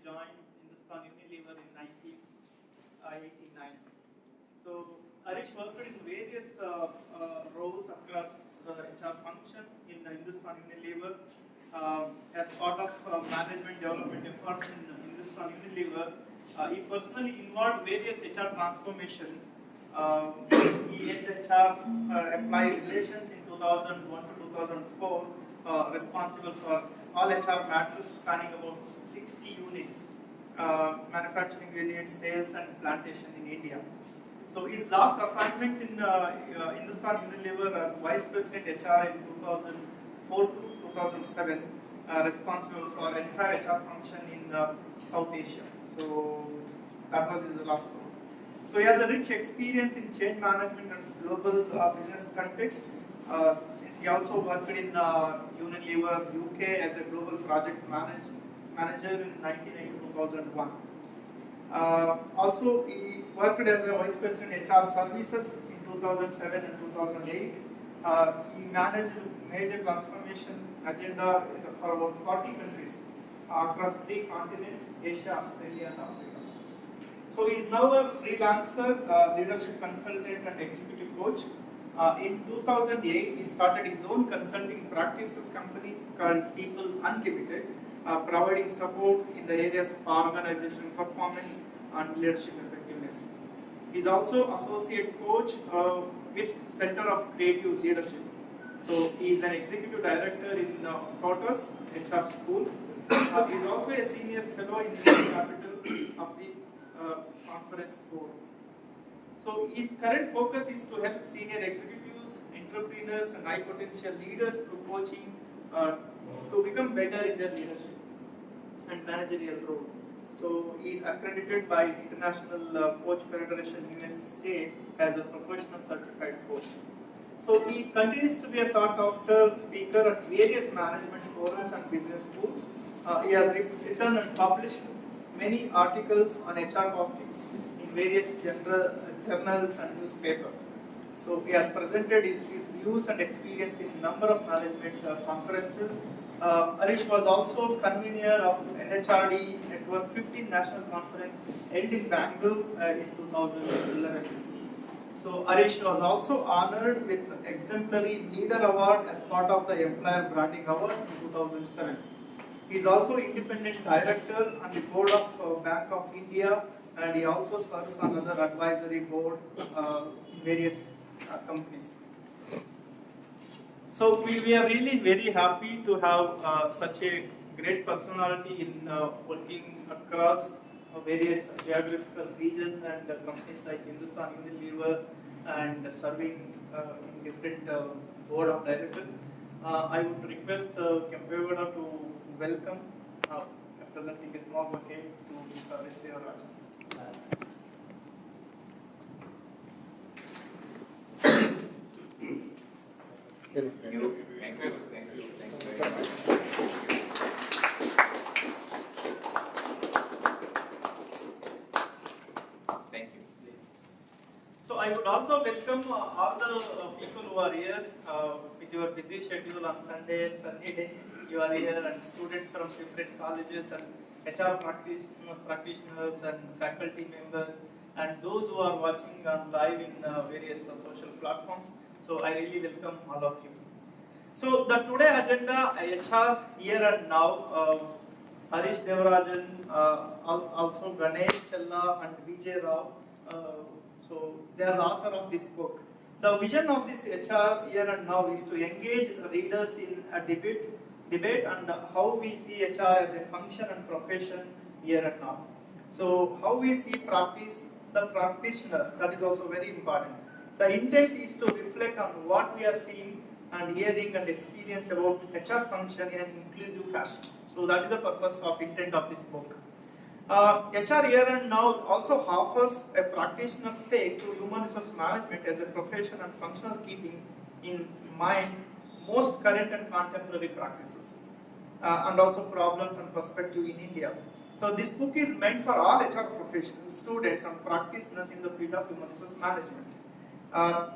joined Hindustan Unilever in 1989. So Harish worked in various roles across the HR function in Hindustan Unilever as part of management development efforts in Hindustan Unilever. He personally involved various HR transformations. He led HR employee relations in 2001 to 2004, responsible for all HR matters spanning about 60 units, manufacturing units, sales and plantation in India. So his last assignment in Hindustan Unilever as Vice President HR in 2004 to 2007, responsible for entire HR function in South Asia. So that was his last role. So he has a rich experience in change management and global business context. Since he also worked in Unilever UK as a global project manager in 1990 to 2001. Also, he worked as a Vice President HR Services in 2007 and 2008. He managed major transformation agenda for about 40 countries across 3 continents, Asia, Australia and Africa. So he is now a freelancer, leadership consultant and executive coach. In 2008, he started his own consulting practices company called People Unlimited, providing support in the areas of organization performance and leadership effectiveness. He is also associate coach with Center of Creative Leadership. So he is an executive director in TOTUS HR School. He is also a senior fellow in the capital of the conference board. So his current focus is to help senior executives, entrepreneurs and high potential leaders through coaching to become better in their leadership and managerial role. So he is accredited by International Coach Federation USA as a professional certified coach. So he continues to be a sought after speaker at various management forums and business schools. He has written and published many articles on HR topics in various journals and newspapers. So he has presented his views and experience in a number of management conferences. Harish was also convener of NHRD Network 15 National Conference held in Bangalore in 2011. So Harish was also honored with the Exemplary Leader Award as part of the Employer Branding Awards in 2007. He is also independent director on the board of Bank of India, and he also serves on other advisory board in various companies. So we are really very happy to have such a great personality in working across various geographical regions and companies like Hindustan Unilever and serving in different board of directors. I would request Kempegowda to welcome, presenting a small bouquet to Mr. Harish Devarajan. Thank you very much. Thank you. So I would also welcome all the people who are here with your busy schedule on Sunday and Sunday day. You are here, and students from different colleges and HR practitioners and faculty members, and those who are watching on live in various social platforms. So I really welcome all of you. So the today agenda, HR here and now, Harish Devarajan, also Ganesh Challa and Vijay Rao. So they are the author of this book. The vision of this HR here and now is to engage readers in a debate and how we see HR as a function and profession here and now. So how we see the practitioner, that is also very important. The intent is to reflect on what we are seeing and hearing and experience about HR function in an inclusive fashion. So that is the purpose of intent of this book. HR here and now also offers a practitioner's take to human resource management as a profession and functional, keeping in mind most current and contemporary practices and also problems and perspective in India. So this book is meant for all HR professionals, students and practitioners in the field of human resource management.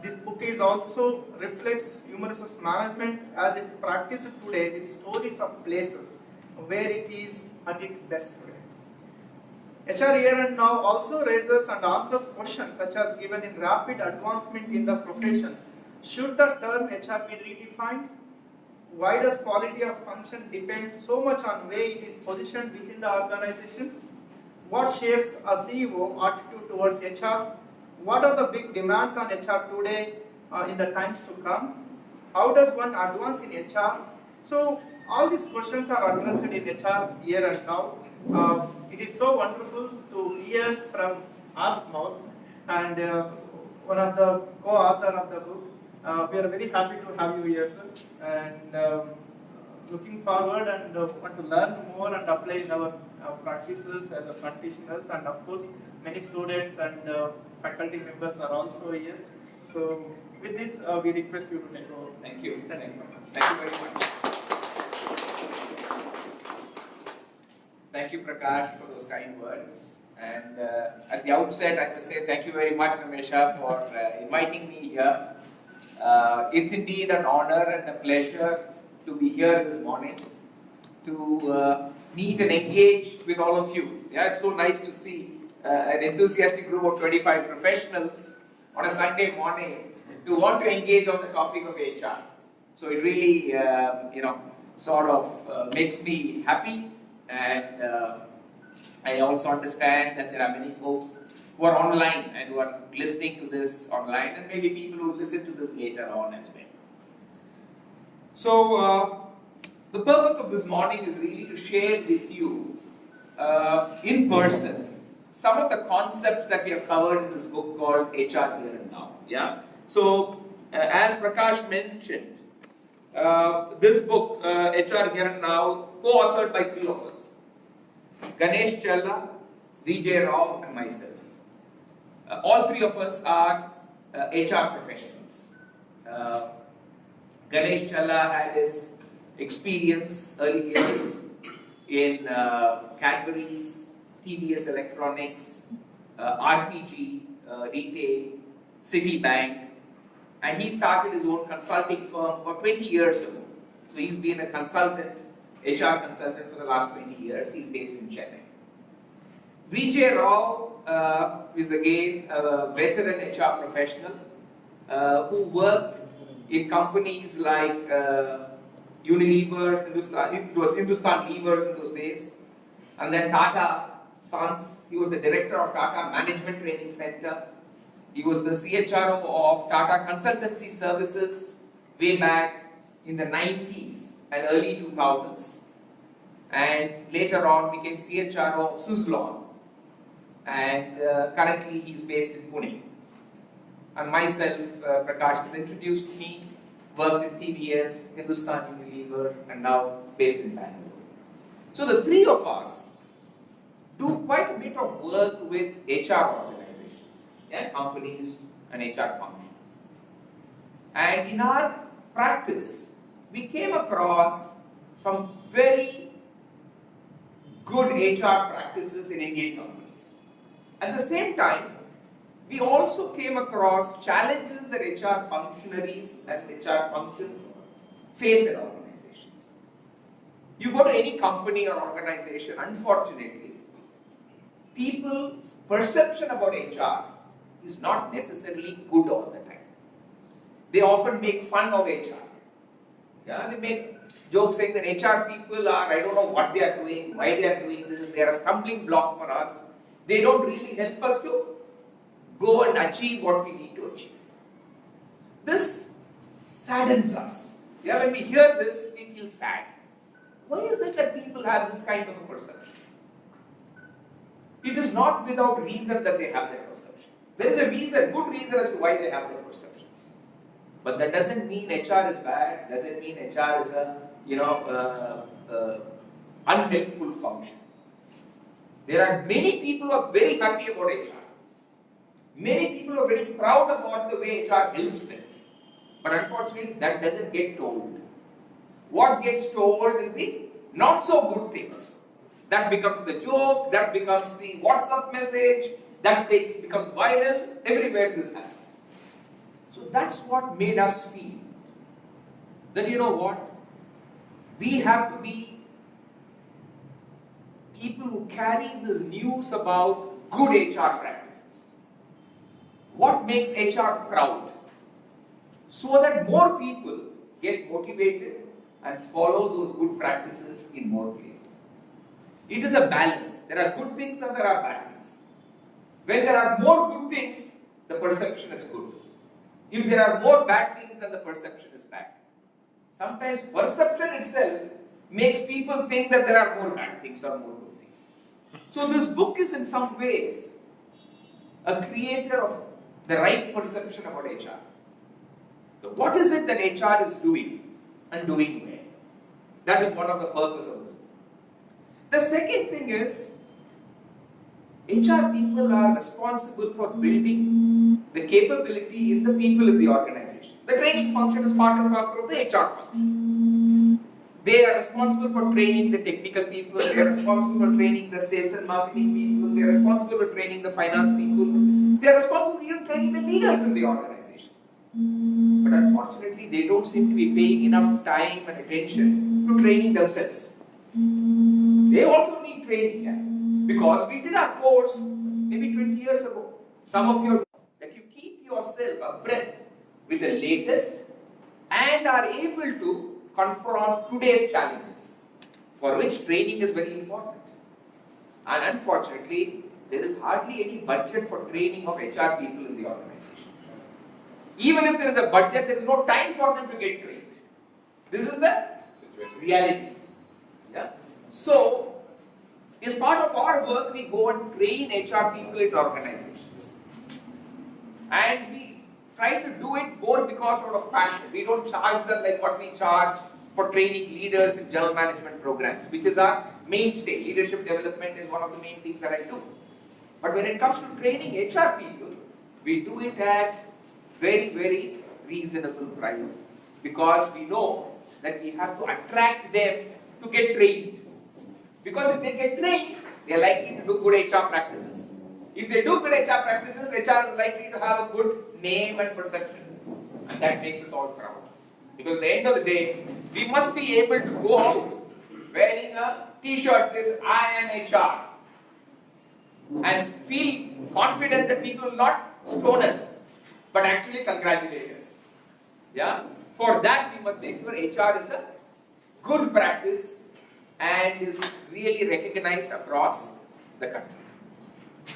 This book is also reflects human resource management as it's practiced today with stories of places where it is at its best today. HR Here and Now also raises and answers questions such as, given in rapid advancement in the profession, should the term HR be redefined? Why does quality of function depend so much on way it is positioned within the organization? What shapes a CEO attitude towards HR? What are the big demands on HR today in the times to come? How does one advance in HR? So all these questions are addressed in HR Here and Now. It is so wonderful to hear from our mouth, and one of the co-author of the book. We are very happy to have you here, sir, and looking forward and want to learn more and apply in our practices as a practitioners, and of course many students and faculty members are also here. So with this, we request you to take over. Thank you. Thank you so much. Thank you very much. Thank you, Prakash, for those kind words. And at the outset, I must say thank you very much, Ramesha, for inviting me here. It's indeed an honor and a pleasure to be here this morning to meet and engage with all of you. Yeah, it's so nice to see an enthusiastic group of 25 professionals on a Sunday morning to want to engage on the topic of HR. So it really, sort of makes me happy, and I also understand that there are many folks who are online and who are listening to this online, and maybe people who listen to this later on as well. So the purpose of this morning is really to share with you in person some of the concepts that we have covered in this book called HR Here and Now. Yeah. So as Prakash mentioned, this book, HR Here and Now, co-authored by three of us: Ganesh Challa, Vijay Rao, and myself. All three of us are HR professionals. Ganesh Challa had his experience early years in Cadbury's, TVS Electronics, RPG, retail, Citibank, and he started his own consulting firm about 20 years ago. So he's been a consultant, HR consultant for the last 20 years. He's based in Chennai. Vijay Rao is again a veteran HR professional who worked in companies like Unilever, it was Hindustan Levers in those days, and then Tata Sons. He was the director of Tata Management Training Center. He was the CHRO of Tata Consultancy Services way back in the 90s and early 2000s, and later on became CHRO of Suzlon, and currently he's based in Pune. And myself, Prakash has introduced me, worked in TVS, Hindustan Unilever, and now based in Bangalore. So the three of us do quite a bit of work with HR organizations, companies and HR functions. And in our practice, we came across some very good HR practices in Indian companies. At the same time, we also came across challenges that HR functionaries and HR functions face in organizations. You go to any company or organization, unfortunately, people's perception about HR is not necessarily good all the time. They often make fun of HR. Yeah, they make jokes saying that HR people are, I don't know what they are doing, why they are doing this, they are a stumbling block for us. They don't really help us to go and achieve what we need to achieve. This saddens us. Yeah, when we hear this, we feel sad. Why is it that people have this kind of a perception? It is not without reason that they have their perception. There is a reason, good reason as to why they have their perception. But that doesn't mean HR is bad, doesn't mean HR is a, unhelpful function. There are many people who are very happy about HR. Many people are very proud about the way HR helps them. But unfortunately, that doesn't get told. What gets told is the not so good things. That becomes the joke, that becomes the WhatsApp message, that becomes viral, everywhere this happens. So that's what made us feel that, you know what, we have to be people who carry this news about good HR practices. What makes HR proud? So that more people get motivated and follow those good practices in more places. It is a balance. There are good things and there are bad things. When there are more good things, the perception is good. If there are more bad things, then the perception is bad. Sometimes perception itself makes people think that there are more bad things or more good things. So this book is in some ways a creator of the right perception about HR. So what is it that HR is doing and doing well? That is one of the purpose of this book. The second thing is, HR people are responsible for building the capability in the people in the organization. The training function is part and parcel of the HR function. They are responsible for training the technical people, they are responsible for training the sales and marketing people, they are responsible for training the finance people, they are responsible for even training the leaders in the organization. But unfortunately, they don't seem to be paying enough time and attention to training themselves. They also need training, because we did our course maybe 20 years ago. Some of you, that you keep yourself abreast with the latest and are able to confront today's challenges, for which training is very important. And unfortunately, there is hardly any budget for training of HR people in the organization. Even if there is a budget, there is no time for them to get trained. This is the reality. Yeah? So, as part of our work, we go and train HR people in organizations. And we try to do it more because out of passion. We don't charge them like what we charge for training leaders in general management programs, which is our mainstay. Leadership development is one of the main things that I do. But when it comes to training HR people, we do it at very, very reasonable price, because we know that we have to attract them to get trained. Because if they get trained, they are likely to do good HR practices. If they do good HR practices, HR is likely to have a good name and perception. And that makes us all proud. Because at the end of the day, we must be able to go out wearing a t-shirt that says, I am HR. And feel confident that people will not stone us, but actually congratulate us. Yeah? For that, we must make sure HR is a good practice and is really recognized across the country.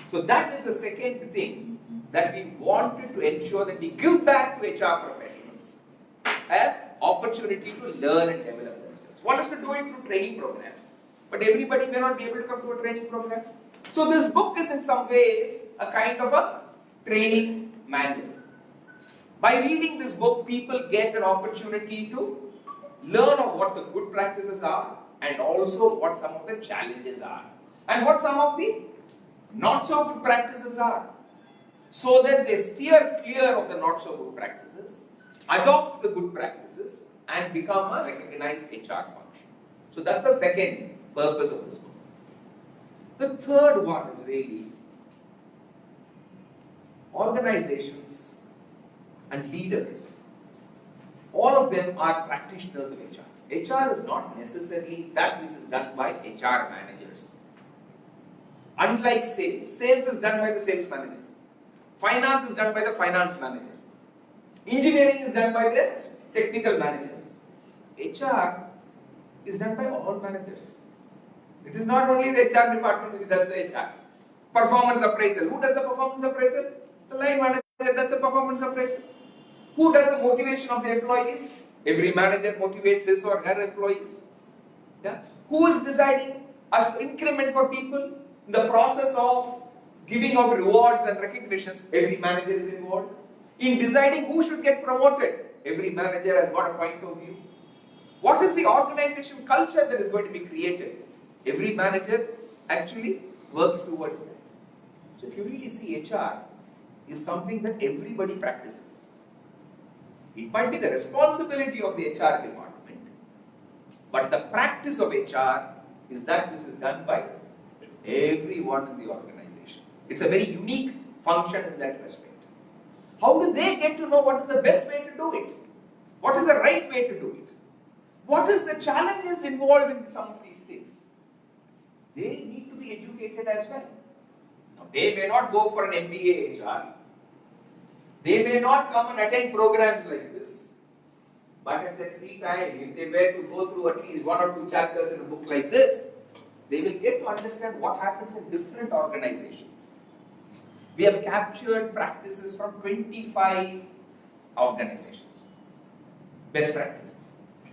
So that is the second thing that we wanted to ensure, that we give back to HR professionals an opportunity to learn and develop themselves. One is to do it through training programs, but everybody may not be able to come to a training program. So this book is in some ways a kind of a training manual. By reading this book, people get an opportunity to learn of what the good practices are, and also what some of the challenges are, and what some of the not so good practices are, so that they steer clear of the not so good practices, adopt the good practices, and become a recognized HR function. So that's the second purpose of this book. The third one is really organizations and leaders. All of them are practitioners of HR. HR is not necessarily that which is done by HR managers. Unlike sales, sales is done by the sales manager. Finance is done by the finance manager. Engineering is done by the technical manager. HR is done by all managers. It is not only the HR department which does the HR. Performance appraisal. Who does the performance appraisal? The line manager does the performance appraisal. Who does the motivation of the employees? Every manager motivates his or her employees. Yeah? Who is deciding as to increment for people? In the process of giving out rewards and recognitions, every manager is involved. In deciding who should get promoted, every manager has got a point of view. What is the organization culture that is going to be created? Every manager actually works towards that. So if you really see, HR is something that everybody practices. It might be the responsibility of the HR department, but the practice of HR is that which is done by everyone in the organization. It's a very unique function in that respect. How do they get to know what is the best way to do it? What is the right way to do it? What is the challenges involved in some of these things? they need to be educated as well. Now, they may not go for an MBA HR. They may not come and attend programs like this. But at their free time, if they were to go through at least 1 or 2 chapters in a book like this, they will get to understand what happens in different organizations. We have captured practices from 25 organizations. Best practices.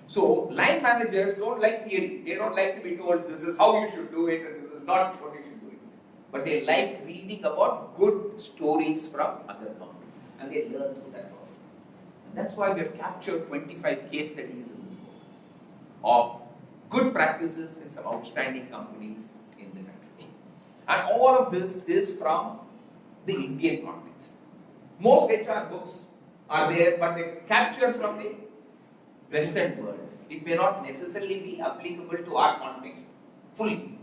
So, line managers don't like theory. They don't like to be told this is how you should do it and this is not what you should do it. But they like reading about good stories from other companies. And they learn through that process. And that's why we have captured 25 case studies in this book of good practices in some outstanding companies in the country. And all of this is from the Indian context. Most HR books are there, but they capture from the Western world. It may not necessarily be applicable to our context fully.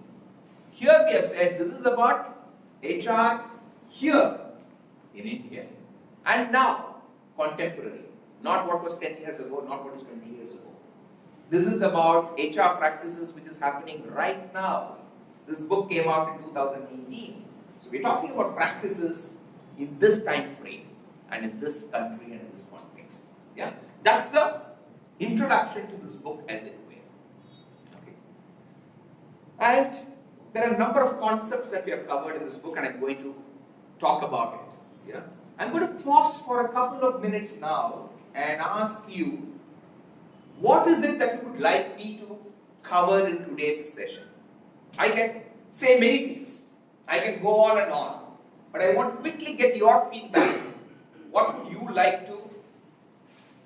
Here we have said this is about HR here in India and now, contemporary. Not what was 10 years ago, not what is 20 years ago. This is about HR practices which is happening right now. This book came out in 2018. So we're talking about practices in this time frame and in this country and in this context. Yeah, that's the introduction to this book as it were. Okay. And there are a number of concepts that we have covered in this book and I'm going to talk about it. Yeah. I'm going to pause for a couple of minutes now and ask you, what is it that you would like me to cover in today's session? I can say many things. I can go on and on. But I want to quickly get your feedback. What would you like to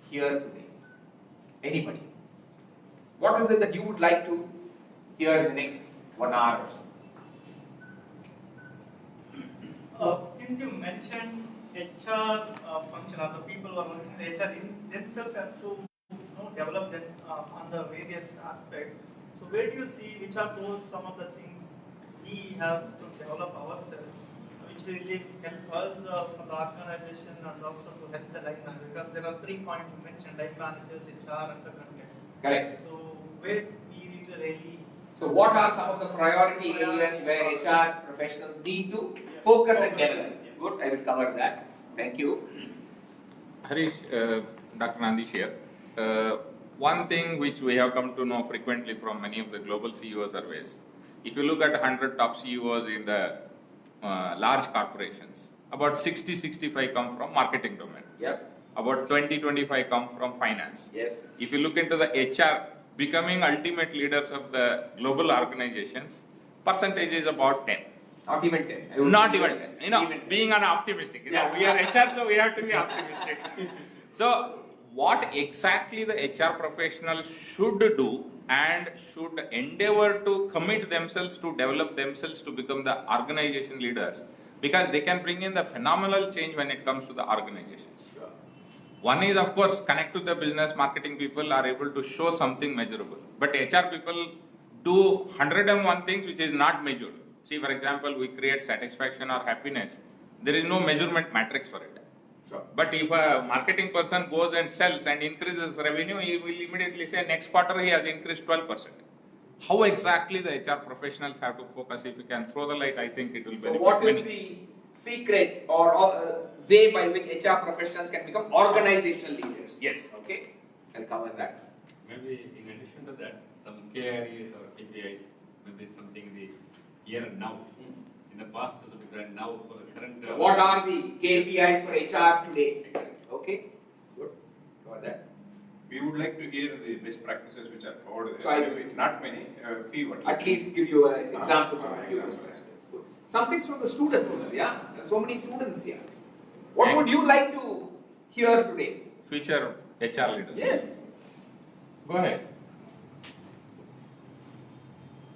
hear today? Anybody? What is it that you would like to hear in the next 1 hour or so? Since you mentioned HR function, or the people who are working in HR in themselves has to develop them on the various aspects. So where do you see which are those some of the things we have to develop ourselves, which will really help us from the organization and also to help the line manager? Because there are 3 points you mentioned: line managers, HR, and the context. Correct. So where we need to really. So what are some of the priority areas where HR professionals need to focus and develop? Good, I will cover that. Thank you. Harish, Dr. Nandish here. One thing which we have come to know frequently from many of the global CEO surveys, if you look at 100 top CEOs in the large corporations, about 60-65 come from marketing domain. Yep. About 20-25 come from finance. Yes. If you look into the HR, becoming ultimate leaders of the global organizations, percentage is about 10. Not even 10. Not even 10. Being an optimistic. We are HR, so we have to be optimistic. So, what exactly the HR professional should do and should endeavor to commit themselves to develop themselves to become the organization leaders, because they can bring in the phenomenal change when it comes to the organizations. Sure. One is, of course, connect to the business. Marketing people are able to show something measurable, but HR people do 101 things which is not measured. See, for example, we create satisfaction or happiness. There is no measurement matrix for it. Sure. But if a marketing person goes and sells and increases revenue, he will immediately say next quarter he has increased 12%. How exactly the HR professionals have to focus? If you can throw the light, I think it will benefit. So what is the secret or way by which HR professionals can become organizational leaders? Yes. Okay, I'll cover that. Maybe in addition to that, some KREs or KPIs, maybe something the here and now. In the past was different, now for the current. So what are the KPIs for HR today? Okay, good. Cover that. We would like to hear the best practices which are covered So there. Not many, few at least give you examples of a few best practices. Good. Some things from the students. Yeah, there are so many students here. What would you like to hear today? Future HR leaders. Yes. Go ahead.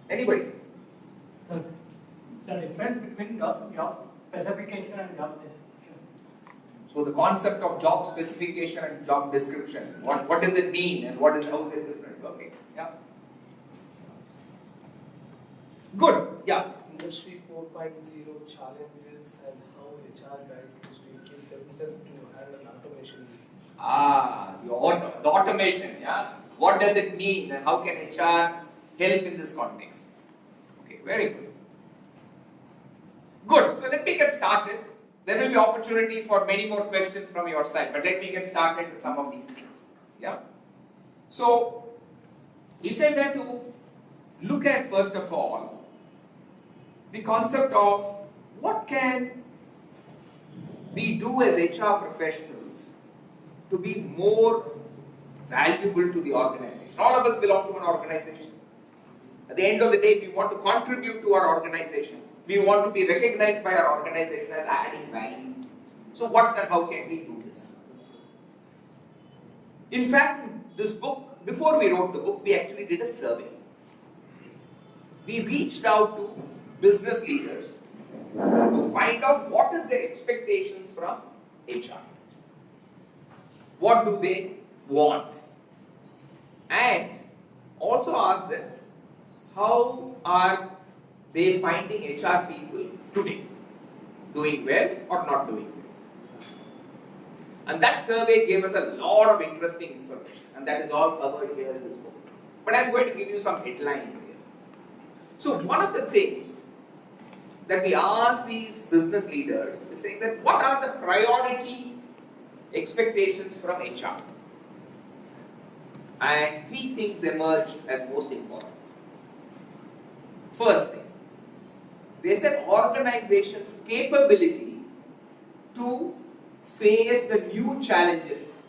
Anybody? So, the difference between job specification and job description. So the concept of job specification and job description, what does it mean and how is it different? Okay, yeah. Good, yeah. Industry 4.0 challenges and how HR guys need to keep themselves to handle automation. The automation, yeah. What does it mean and how can HR help in this context? Okay, Very good. Good. So let me get started. There will be opportunity for many more questions from your side, but let me get started with some of these things. Yeah. So, if I were to look at first of all the concept of what can we do as HR professionals to be more valuable to the organization. All of us belong to an organization. At the end of the day, we want to contribute to our organization. We want to be recognized by our organization as adding value. So what and how can we do this? In fact, this book, before we wrote the book, we actually did a survey. We reached out to business leaders to find out what is their expectations from HR. What do they want? And also ask them, how are they finding HR people today? Doing well or not doing well? And that survey gave us a lot of interesting information, and that is all covered here in this book. But I'm going to give you some headlines here. So one of the things that we ask these business leaders is saying that what are the priority expectations from HR? And three things emerged as most important. First thing, they said organizations' capability to face the new challenges.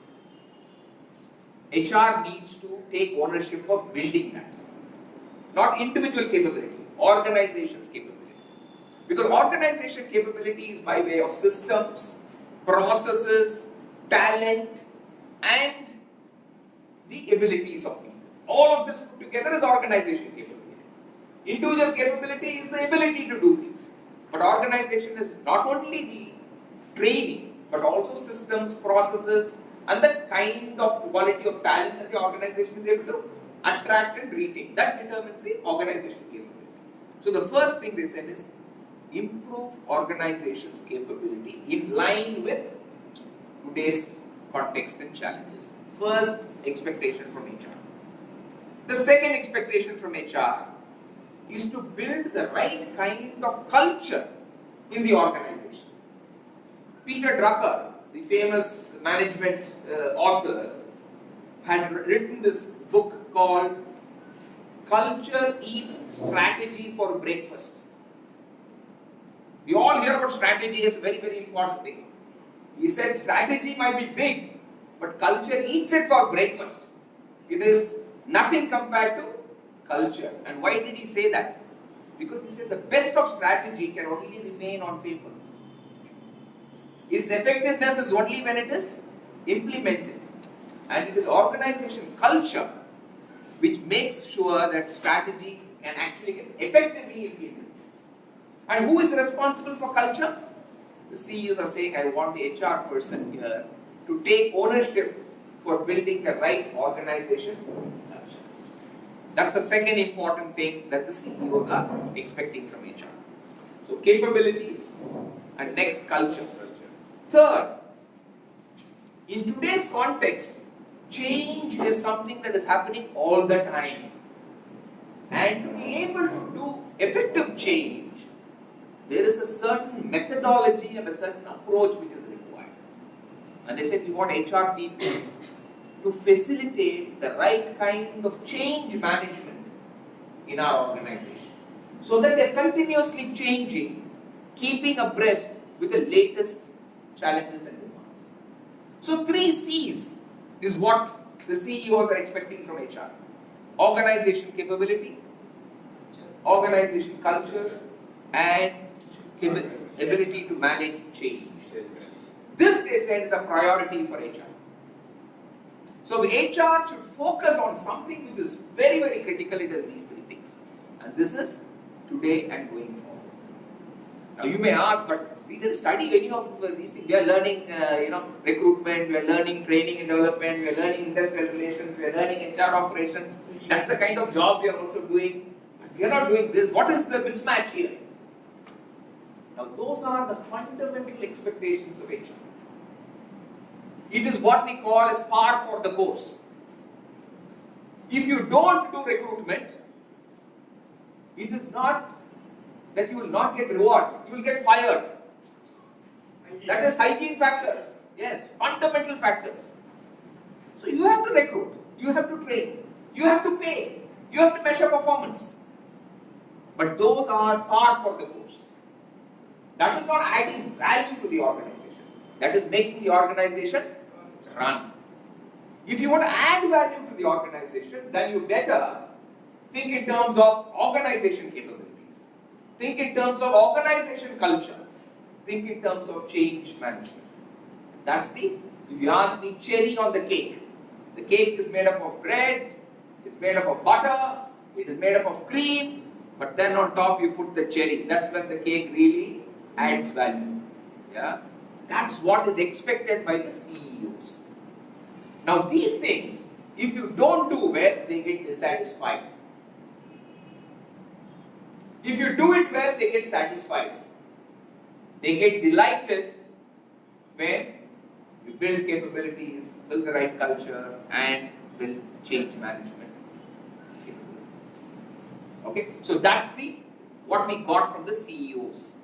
HR needs to take ownership of building that. Not individual capability, organization's capability. Because organization capability is by way of systems, processes, talent, and the abilities of people. All of this put together is organization capability. Individual capability is the ability to do things. But organization is not only the training, but also systems, processes, and the kind of quality of talent that the organization is able to attract and retain. That determines the organization capability. So the first thing they said is improve organization's capability in line with today's context and challenges. First expectation from HR. The second expectation from HR is to build the right kind of culture in the organization. Peter Drucker, the famous management author, had written this book called Culture Eats Strategy for Breakfast. We all hear about strategy as a very, very important thing. He said strategy might be big, but culture eats it for breakfast. It is nothing compared to culture. And why did he say that? Because he said the best of strategy can only remain on paper. Its effectiveness is only when it is implemented. And it is organization culture which makes sure that strategy can actually get effectively implemented. And who is responsible for culture? The CEOs are saying, I want the HR person here to take ownership for building the right organization culture. That's the second important thing that the CEOs are expecting from HR. So capabilities, and next culture. Third, in today's context, change is something that is happening all the time. And to be able to do effective change, there is a certain methodology and a certain approach which is required. And they said we want HR people to facilitate the right kind of change management in our organization, so that they're continuously changing, keeping abreast with the latest challenges and demands. So 3 C's is what the CEOs are expecting from HR. Organization capability, organization culture, and ability to manage change. This, they said, is a priority for HR. So HR should focus on something which is very, very critical. It is these 3 things. And this is today and going forward. Now you may ask, but we didn't study any of these things. We are learning, recruitment, we are learning training and development, we are learning industrial relations, we are learning HR operations. That's the kind of job we are also doing. But we are not doing this. What is the mismatch here? Now those are the fundamental expectations of HR. It is what we call as par for the course. If you don't do recruitment, it is not that you will not get rewards, you will get fired. That is hygiene factors. Yes, fundamental factors. So you have to recruit, you have to train, you have to pay, you have to measure performance. But those are par for the course. That is not adding value to the organization. That is making the organization run. If you want to add value to the organization, then you better think in terms of organization capabilities. Think in terms of organization culture. Think in terms of change management. That's the, if you ask me, cherry on the cake. The cake is made up of bread, it's made up of butter, it is made up of cream, but then on top you put the cherry. That's when the cake really adds value. Yeah? That's what is expected by the CEOs. Now these things, if you don't do well, they get dissatisfied. If you do it well, they get satisfied. They get delighted when you build capabilities, build the right culture, and build change management capabilities. Okay, so that's what we got from the CEOs.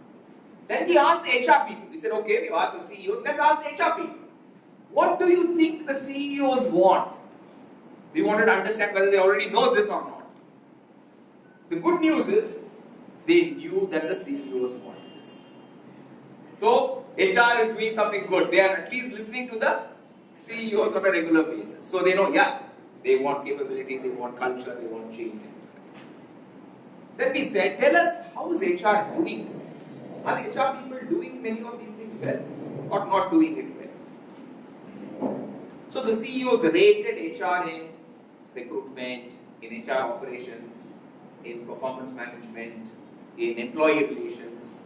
Then we asked the HR people. We said, okay, we asked the CEOs, let's ask the HR people. What do you think the CEOs want? We wanted to understand whether they already know this or not. The good news is, they knew that the CEOs wanted this. So, HR is doing something good. They are at least listening to the CEOs on a regular basis. So they know, yes, they want capability, they want culture, they want change. Then we said, tell us, how is HR doing? Are the HR people doing many of these things well or not doing it well? So the CEOs rated HR in recruitment, in HR operations, in performance management, in employee relations,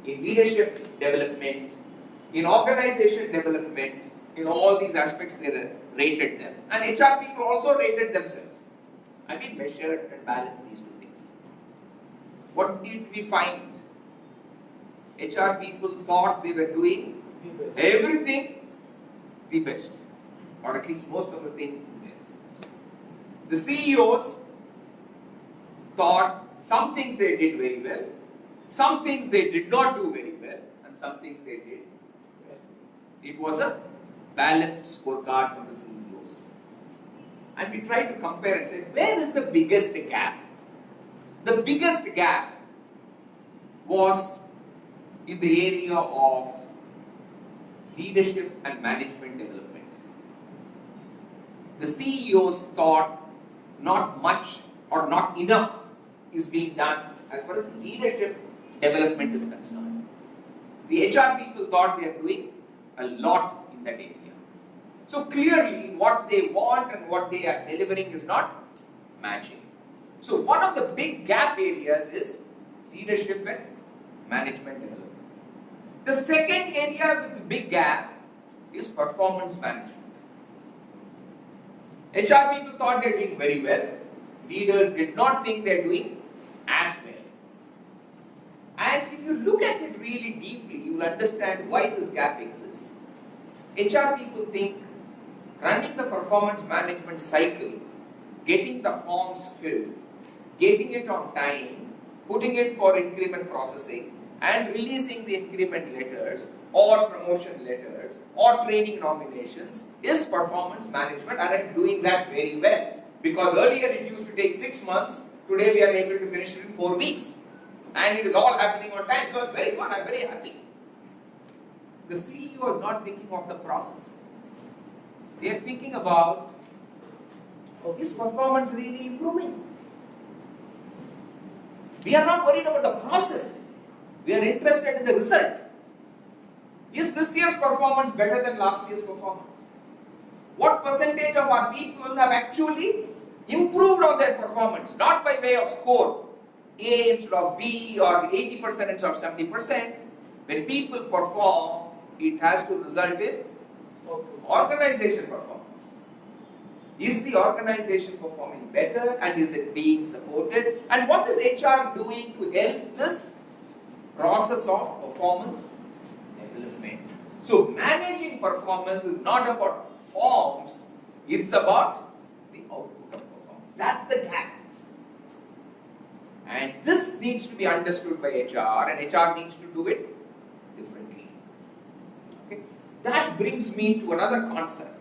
in leadership development, in organization development. In all these aspects they rated them. And HR people also rated themselves. I mean, measured and balanced these two things. What did we find? HR people thought they were doing everything the best, or at least most of the things the best. The CEOs thought some things they did very well, some things they did not do very well, and some things they did well. It was a balanced scorecard from the CEOs. And we tried to compare and say, where is the biggest gap? The biggest gap was in the area of leadership and management development. The CEOs thought not much or not enough is being done as far as leadership development is concerned. The HR people thought they are doing a lot in that area. So clearly what they want and what they are delivering is not matching. So one of the big gap areas is leadership and management development. The second area with the big gap is performance management. HR people thought they are doing very well. Leaders did not think they are doing as well. And if you look at it really deeply, you will understand why this gap exists. HR people think running the performance management cycle, getting the forms filled, getting it on time, putting it for increment processing, and releasing the increment letters or promotion letters or training nominations is performance management, and I'm doing that very well. Because earlier it used to take 6 months, today we are able to finish it in 4 weeks. And it is all happening on time, so I'm very good, I'm very happy. The CEO is not thinking of the process. They are thinking about, oh, is performance really improving? We are not worried about the process. We are interested in the result. Is this year's performance better than last year's performance? What percentage of our people have actually improved on their performance? Not by way of score, A instead of B or 80% instead of 70%. When people perform, it has to result in organization performance. Is the organization performing better and is it being supported? And what is HR doing to help this process of performance development? So managing performance is not about forms, it's about the output of performance. That's the gap. And this needs to be understood by HR, and HR needs to do it differently. Okay? That brings me to another concept.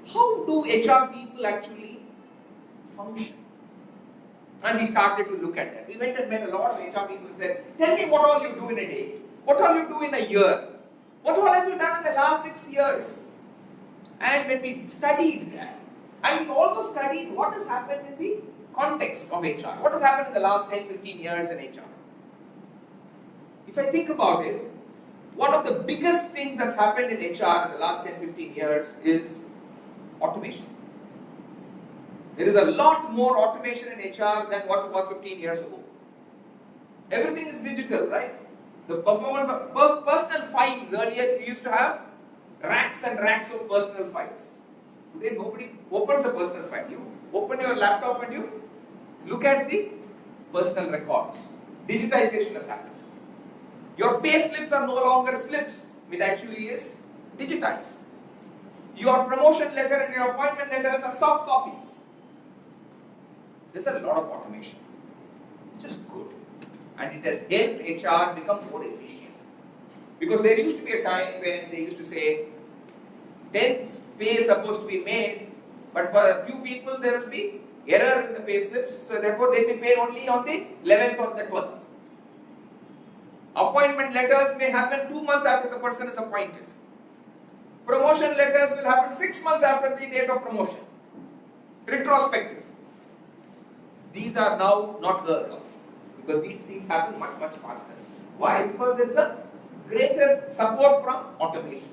How do HR people actually function? And we started to look at that. We went and met a lot of HR people and said, tell me what all you do in a day. What all you do in a year. What all have you done in the last 6 years? And when we studied that, and we also studied what has happened in the context of HR. What has happened in the last 10, 15 years in HR? If I think about it, one of the biggest things that's happened in HR in the last 10, 15 years is automation. There is a lot more automation in HR than what it was 15 years ago. Everything is digital, right? The performance of personal files, earlier you used to have racks and racks of personal files. Today nobody opens a personal file. You open your laptop and you look at the personal records. Digitization has happened. Your pay slips are no longer slips. It actually is digitized. Your promotion letter and your appointment letters are soft copies. There's a lot of automation, which is good. And it has helped HR become more efficient. Because there used to be a time when they used to say, 10th pay is supposed to be made, but for a few people there will be error in the pay slips, so therefore they will be paid only on the 11th or the 12th. Appointment letters may happen 2 months after the person is appointed. Promotion letters will happen 6 months after the date of promotion. Retrospective. These are now not heard of, because these things happen much, much faster. Why? Because there is a greater support from automation.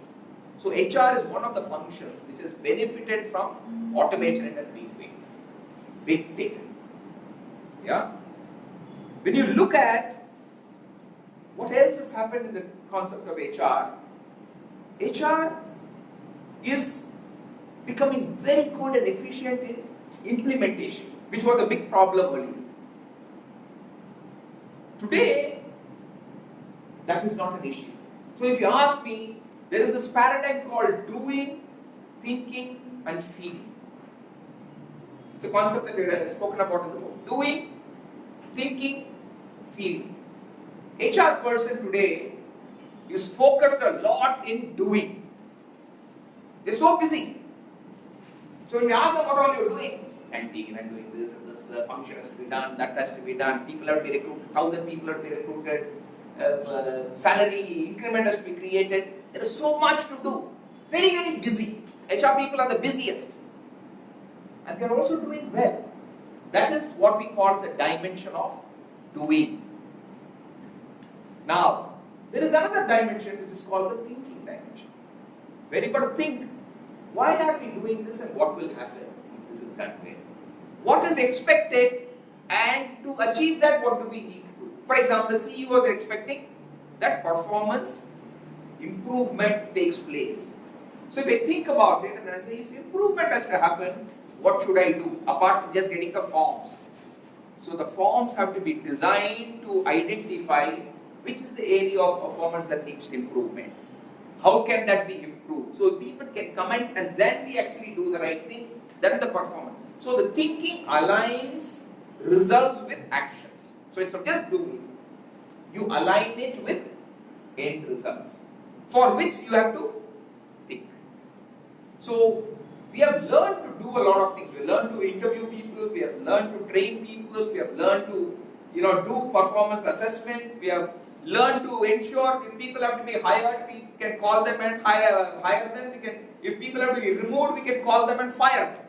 So HR is one of the functions which has benefited from automation in a big way. Big take. Yeah? When you look at what else has happened in the concept of HR, HR is becoming very good and efficient in implementation, which was a big problem earlier. Today, that is not an issue. So if you ask me, there is this paradigm called doing, thinking, and feeling. It's a concept that we have spoken about in the book. Doing, thinking, feeling. HR person today is focused a lot in doing. They're so busy. So when we ask them what all you're doing, I'm doing this, and this function has to be done, that has to be done, people have to be recruited, 1,000 people have to be recruited, salary increment has to be created. There is so much to do. Very, very busy. HR people are the busiest. And they are also doing well. That is what we call the dimension of doing. Now, there is another dimension which is called the thinking dimension. Where you got to think, why are we doing this and what will happen if this is done well? What is expected, and to achieve that, what do we need to do? For example, the CEO is expecting that performance improvement takes place. So if I think about it and then I say, if improvement has to happen, what should I do apart from just getting the forms? So the forms have to be designed to identify which is the area of performance that needs improvement. How can that be improved? So people can comment and then we actually do the right thing, then the performance. So the thinking aligns results with actions. So it's not just doing. You align it with end results, for which you have to think. So we have learned to do a lot of things. We have learned to interview people, we have learned to train people, we have learned to do performance assessment, we have learned to ensure if people have to be hired, we can call them and hire them. If people have to be removed, we can call them and fire them.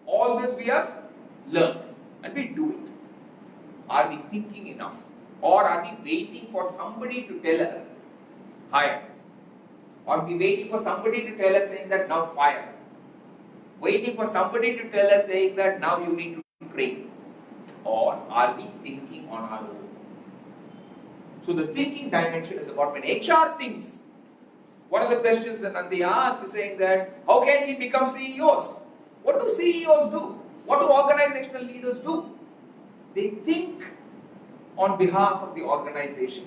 All this we have learned and we do it. Are we thinking enough? Or are we waiting for somebody to tell us, hire? Or are we waiting for somebody to tell us saying that now fire? Waiting for somebody to tell us saying that now you need to train? Or are we thinking on our own? So the thinking dimension is about when HR thinks. One of the questions that Nandi asked is saying that, how can we become CEOs? What do CEOs do? What do organizational leaders do? They think on behalf of the organization.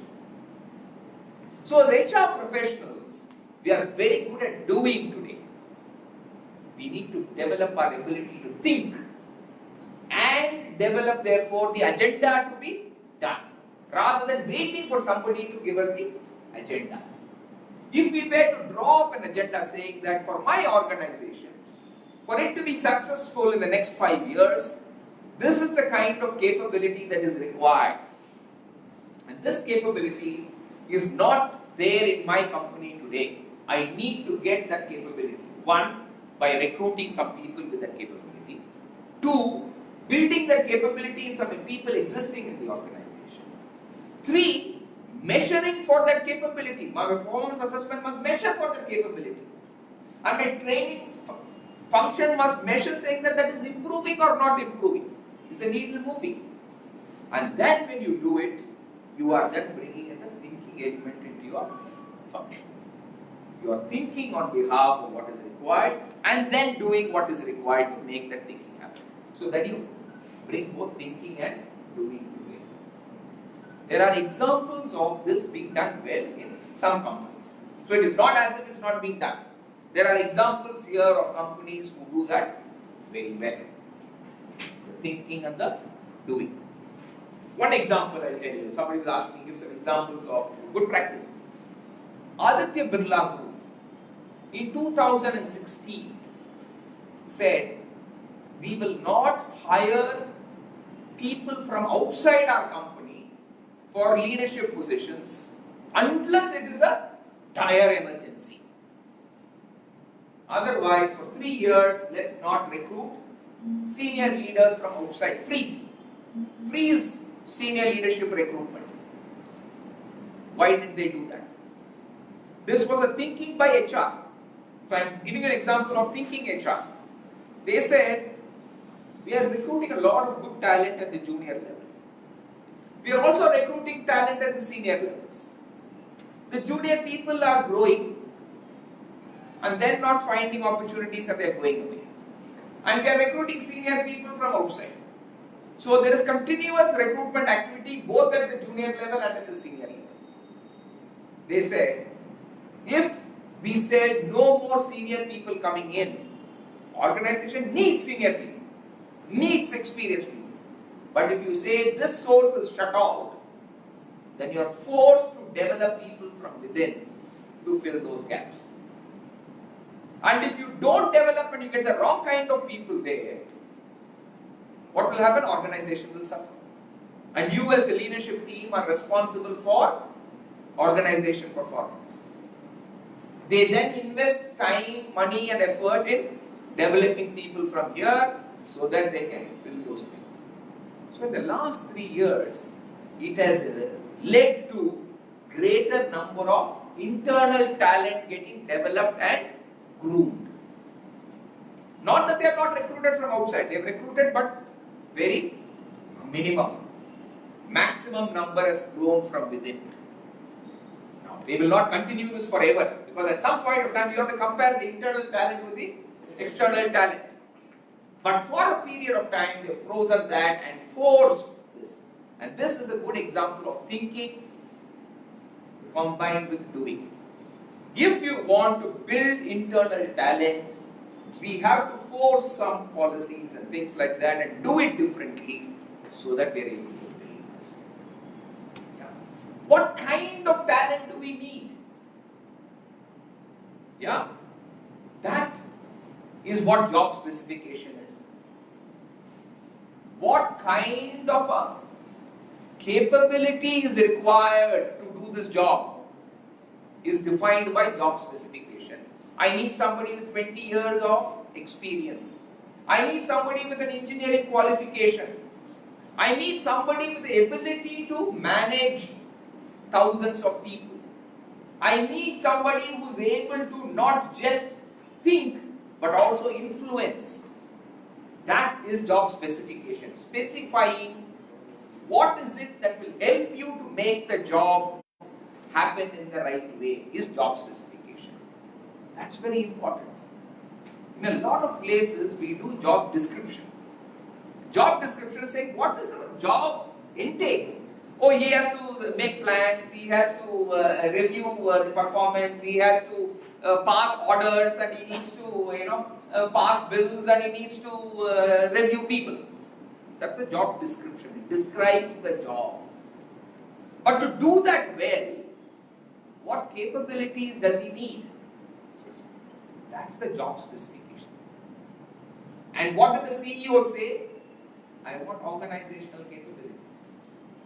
So as HR professionals, we are very good at doing today. We need to develop our ability to think and then develop therefore the agenda to be done, rather than waiting for somebody to give us the agenda. If we were to draw up an agenda saying that for my organization, for it to be successful in the next 5 years, this is the kind of capability that is required. And this capability is not there in my company today. I need to get that capability. One, by recruiting some people with that capability. Two, building that capability in some people existing in the organization. Three, measuring for that capability. My performance assessment must measure for that capability. And my training function must measure saying that that is improving or not improving. Is the needle moving? And then when you do it, you are then bringing in the thinking element into your function. You are thinking on behalf of what is required and then doing what is required to make that thinking happen. So that you bring both thinking and doing together. There are examples of this being done well in some companies. So it is not as if it's not being done. There are examples here of companies who do that very well. The thinking and the doing. One example I'll tell you. Somebody was asking me, give some examples of good practices. Aditya Birla Group in 2016 said, we will not hire people from outside our company for leadership positions unless it is a dire emergency. Otherwise, for 3 years, let's not recruit senior leaders from outside. Freeze. Freeze senior leadership recruitment. Why did they do that? This was a thinking by HR. So I am giving you an example of thinking HR. They said, we are recruiting a lot of good talent at the junior level. We are also recruiting talent at the senior levels. The junior people are growing and then not finding opportunities and they are going away. And we are recruiting senior people from outside. So there is continuous recruitment activity both at the junior level and at the senior level. They said, if we said no more senior people coming in, organization needs senior people, needs experienced people. But if you say this source is shut out, then you are forced to develop people from within to fill those gaps. And if you don't develop and you get the wrong kind of people there, what will happen? Organization will suffer. And you as the leadership team are responsible for organization performance. They then invest time, money and effort in developing people from here so that they can fill those things. So in the last 3 years, it has led to greater number of internal talent getting developed and groomed. Not that they are not recruited from outside, they have recruited but very minimum. Maximum number has grown from within. Now, they will not continue this forever because at some point of time you have to compare the internal talent with the external talent. But for a period of time they have frozen that and forced this. And this is a good example of thinking combined with doing. If you want to build internal talent, we have to force some policies and things like that and do it differently so that we are able to build this. Yeah. What kind of talent do we need? Yeah, that is what job specification is. What kind of a capability is required to do this job is defined by job specification. I need somebody with 20 years of experience. I need somebody with an engineering qualification. I need somebody with the ability to manage thousands of people. I need somebody who is able to not just think but also influence. That is job specification. Specifying what is it that will help you to make the job happen in the right way is job specification. That's very important. In a lot of places we do job description. Job description is saying what is the job intake. Oh, he has to make plans, he has to review the performance, he has to pass orders and he needs to pass bills and he needs to review people. That's a job description. It describes the job. But to do that well, what capabilities does he need? That's the job specification. And what did the CEO say? I want organizational capabilities.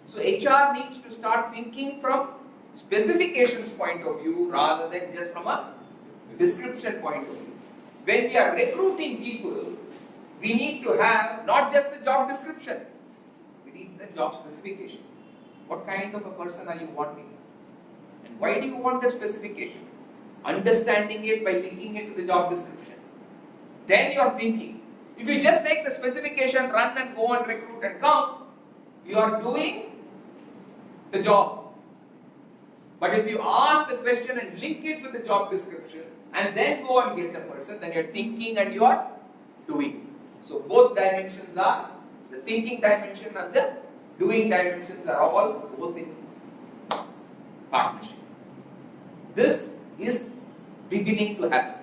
So HR needs to start thinking from specifications point of view rather than just from a description point of view. When we are recruiting people, we need to have not just the job description, we need the job specification. What kind of a person are you wanting? And why do you want that specification? Understanding it by linking it to the job description. Then you are thinking. If you just take the specification, run and go and recruit and come, you are doing the job. But if you ask the question and link it with the job description and then go and get the person, then you are thinking and you are doing. So both dimensions are, the thinking dimension and the doing dimensions are all both in partnership. This is beginning to happen.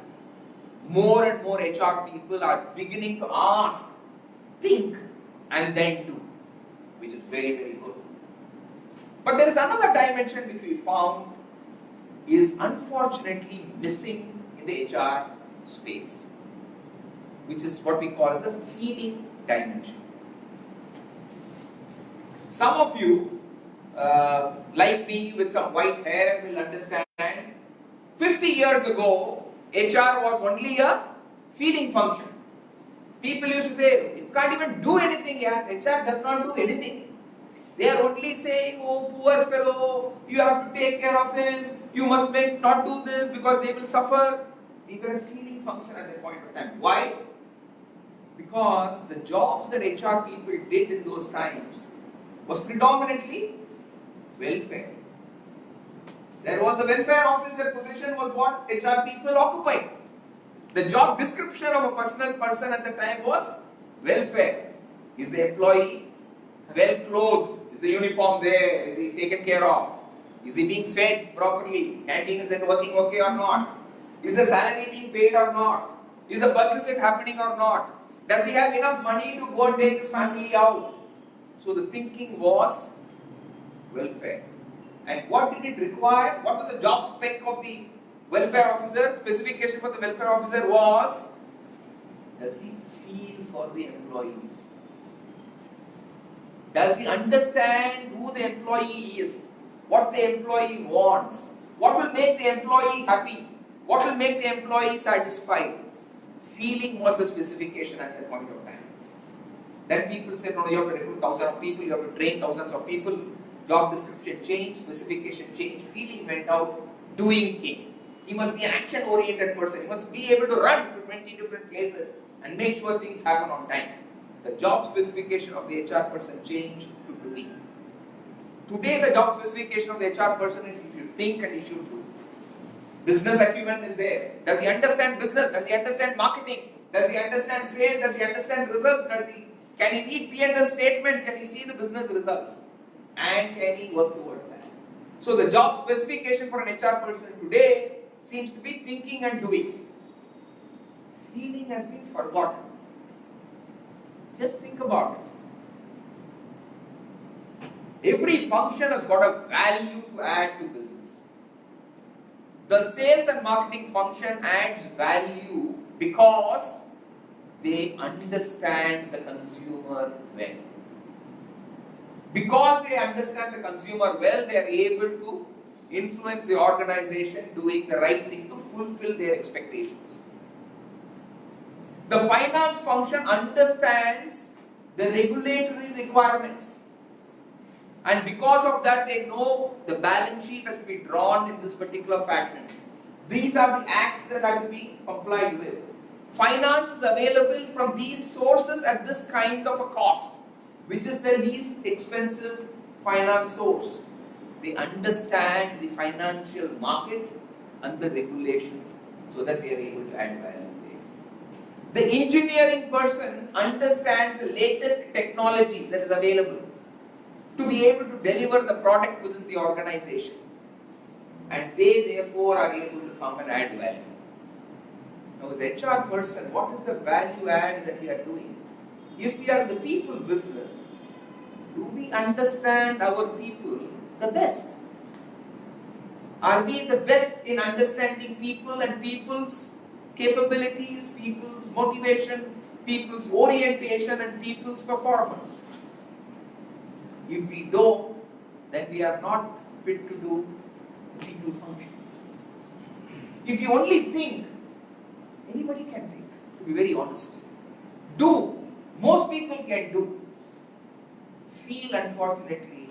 More and more HR people are beginning to ask, think and then do, which is very, very good. But there is another dimension which we found is unfortunately missing in the HR space, which is what we call as a feeling dimension. Some of you, like me with some white hair, will understand 50 years ago, HR was only a feeling function. People used to say, you can't even do anything here, HR does not do anything. They are only saying, oh poor fellow, you have to take care of him, you must not do this because they will suffer. We were a feeling function at that point of time. Why? Because the jobs that HR people did in those times was predominantly welfare. There was the welfare officer position was what HR people occupied. The job description of a personal person at the time was welfare. Is the employee well clothed? Is the uniform there? Is he taken care of? Is he being fed properly? Canteen is it working okay or not? Is the salary being paid or not? Is the perquisite happening or not? Does he have enough money to go and take his family out? So the thinking was welfare. And what did it require? What was the job spec of the welfare officer? Specification for the welfare officer was, does he feel for the employees? Does he understand who the employee is? What the employee wants? What will make the employee happy? What will make the employee satisfied? Feeling was the specification at that point of time. Then people said, no, you have to recruit thousands of people, you have to train thousands of people. Job description changed, specification changed, feeling went out, doing came. He must be an action-oriented person. He must be able to run to 20 different places and make sure things happen on time. The job specification of the HR person changed to doing. Today, the job specification of the HR person is he should think and he should do. Business acumen is there. Does he understand business? Does he understand marketing? Does he understand sales? Does he understand results? Can he read P&L statement? Can he see the business results? And can he work towards that? So the job specification for an HR person today seems to be thinking and doing. Feeling has been forgotten. Just think about it. Every function has got a value to add to business. The sales and marketing function adds value because they understand the consumer well. Because they understand the consumer well, they are able to influence the organization doing the right thing to fulfill their expectations. The finance function understands the regulatory requirements. And because of that, they know the balance sheet has to be drawn in this particular fashion. These are the acts that have to be complied with. Finance is available from these sources at this kind of a cost, which is the least expensive finance source. They understand the financial market and the regulations so that they are able to add value. The engineering person understands the latest technology that is available to be able to deliver the product within the organization. And they therefore are able to come and add value. Now as HR person, what is the value add that we are doing? if we are in the people business, do we understand our people the best? Are we the best in understanding people and people's capabilities, people's motivation, people's orientation and people's performance? If we don't, then we are not fit to do the people function. If you only think, anybody can think, to be very honest. Do, most people can do. Feel, unfortunately,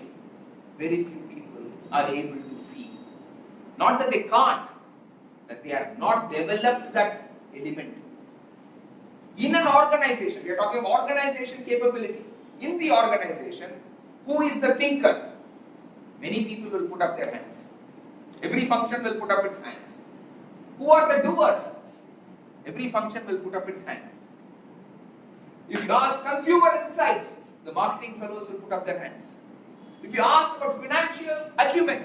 very few people are able to feel. Not that they can't, that they have not developed that element. In an organization, we are talking about organization capability. In the organization, who is the thinker? Many people will put up their hands. Every function will put up its hands. Who are the doers? Every function will put up its hands. If you ask consumer insight, the marketing fellows will put up their hands. If you ask about financial acumen,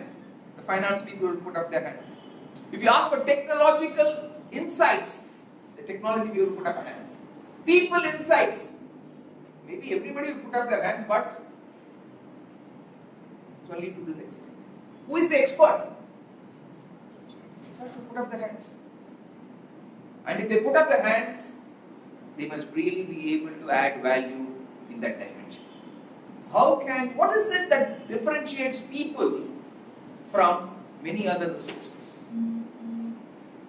the finance people will put up their hands. If you ask for technological insights, the technology people will put up their hands. People insights, maybe everybody will put up their hands, but it's only to this extent. Who is the expert? Experts should put up their hands. And if they put up their hands, they must really be able to add value in that dimension. What is it that differentiates people from many other resources?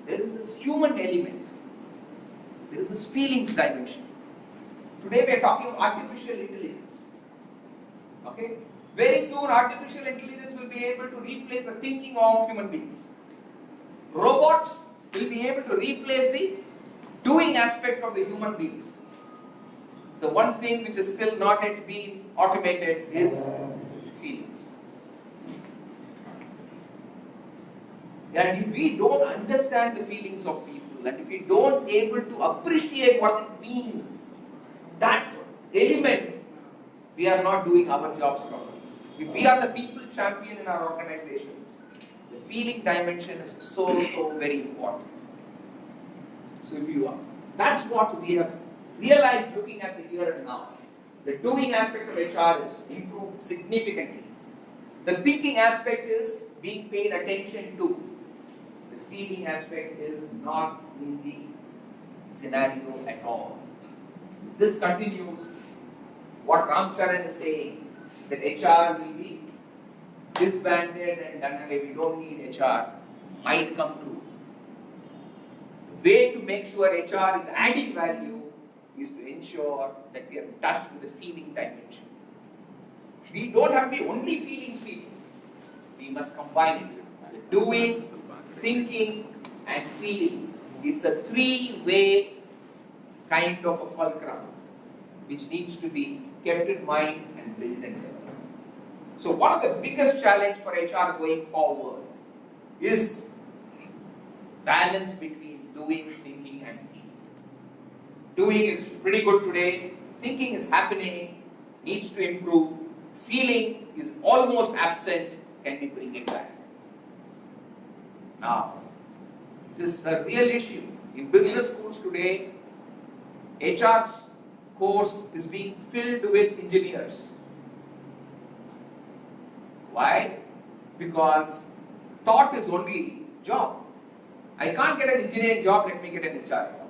There is this human element. There is this feelings dimension. Today we are talking of artificial intelligence. Okay? Very soon artificial intelligence will be able to replace the thinking of human beings. Robots will be able to replace the doing aspect of the human beings. The one thing which is still not yet been automated is feelings. And if we don't understand the feelings of people, and if we don't able to appreciate what it means, that element, we are not doing our jobs properly. If we are the people champion in our organizations, the feeling dimension is so very important. So if you are, that's what we have realized looking at the here and now. The doing aspect of HR is improved significantly. The thinking aspect is being paid attention to. The feeling aspect is not in the scenario at all. This continues what Ramcharan is saying, that HR will be disbanded and done away, we don't need HR, might come true. The way to make sure HR is adding value is to ensure that we are in touch with the feeling dimension. We don't have to be only feelings people. We must combine it. The doing, thinking and feeling. It's a three-way kind of a fulcrum which needs to be kept in mind and built and developed. So one of the biggest challenge for HR going forward is balance between doing, thinking and feeling. Doing is pretty good today, thinking is happening, needs to improve, feeling is almost absent, can we bring it back? Now, it is a real issue. In business schools today, HR's course is being filled with engineers. Why? Because thought is only job. I can't get an engineering job, let me get an HR job.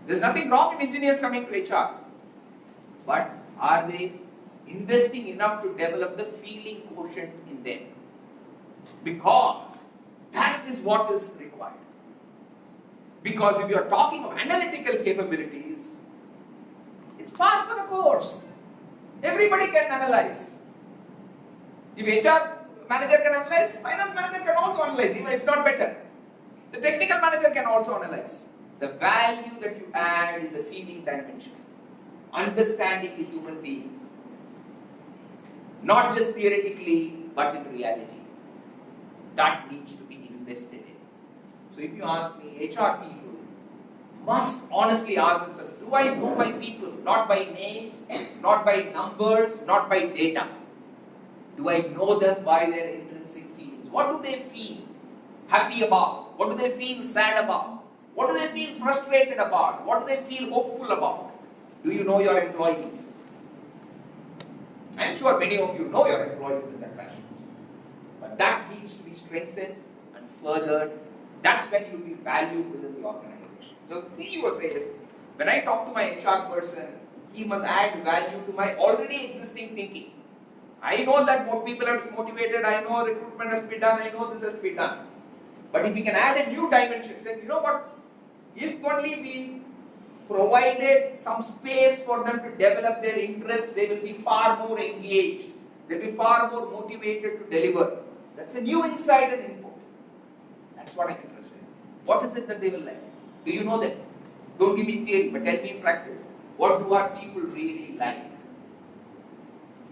There's nothing wrong in engineers coming to HR. But are they investing enough to develop the feeling quotient in them? Because that is what is required. Because if you are talking of analytical capabilities, it's part of the course. Everybody can analyze. If HR manager can analyze, finance manager can also analyze, even if not better. The technical manager can also analyze. The value that you add is the feeling dimension. Understanding the human being. Not just theoretically, but in reality. That needs to be invested in. So if you ask me, HR people must honestly ask themselves, do I know my people? Not by names, not by numbers, not by data. Do I know them by their intrinsic feelings? What do they feel happy about? What do they feel sad about? What do they feel frustrated about? What do they feel hopeful about? Do you know your employees? I am sure many of you know your employees in that fashion. But that needs to be strengthened and furthered. That's when you will be valued within the organization. So the CEO says, when I talk to my HR person, he must add value to my already existing thinking. I know that more people are motivated, I know recruitment has to be done, I know this has to be done. But if we can add a new dimension, say, you know what, if only we provided some space for them to develop their interest, they will be far more engaged, they will be far more motivated to deliver. That's a new insight and input. That's what I'm interested in. What is it that they will like? Do you know that? Don't give me theory, but tell me in practice. What do our people really like?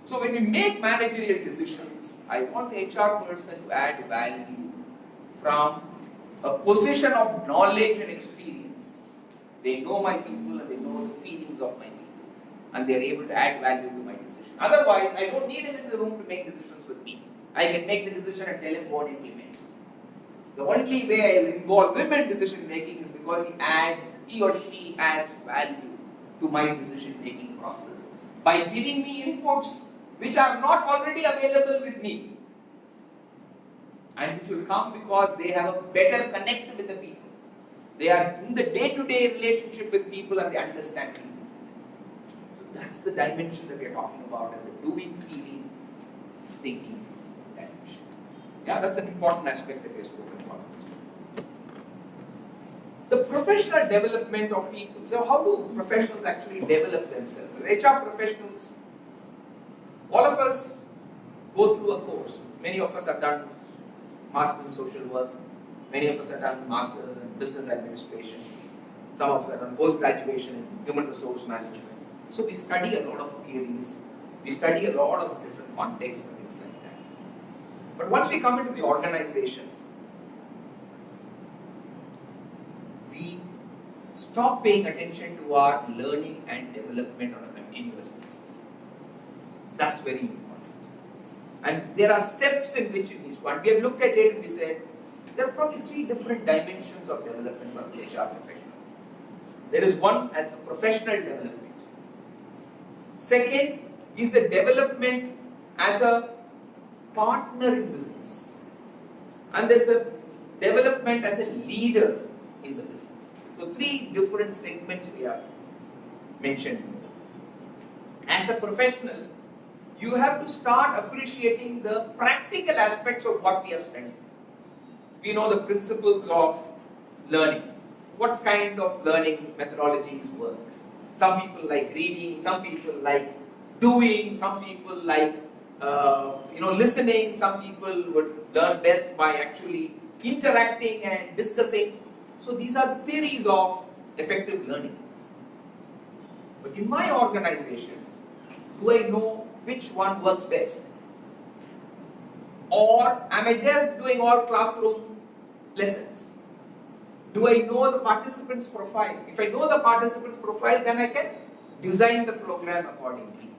So when we make managerial decisions, I want the HR person to add value from a position of knowledge and experience. They know my people and they know the feelings of my people, and they are able to add value to my decision. Otherwise, I don't need him in the room to make decisions with me. I can make the decision and tell him what to implement. The only way I will involve him in decision making is because he or she adds value to my decision making process by giving me inputs which are not already available with me, and which will come because they have a better connect with the people. They are in the day-to-day relationship with people and they understand people. So that's the dimension that we are talking about as the doing, feeling, thinking dimension. Yeah, that's an important aspect that we have spoken about. The professional development of people. So how do professionals actually develop themselves? HR professionals, all of us go through a course. Many of us have done Master in Social Work. Many of us have done Masters in Business Administration. Some of us have done post-graduation in Human Resource Management. So we study a lot of theories. We study a lot of different contexts and things like that. But once we come into the organization, we stop paying attention to our learning and development on a continuous basis. That's very important. And there are steps in which it needs to. And we have looked at it and we said, there are probably 3 different dimensions of development for the HR professional. There is one as a professional development. Second is the development as a partner in business. And there's a development as a leader in the business. So 3 different segments we have mentioned. As a professional, you have to start appreciating the practical aspects of what we have studied. We know the principles of learning. What kind of learning methodologies work? Some people like reading, some people like doing, some people like listening, some people would learn best by actually interacting and discussing. So these are theories of effective learning. But in my organization, do I know which one works best? Or am I just doing all classroom lessons? Do I know the participant's profile? If I know the participant's profile, then I can design the program accordingly.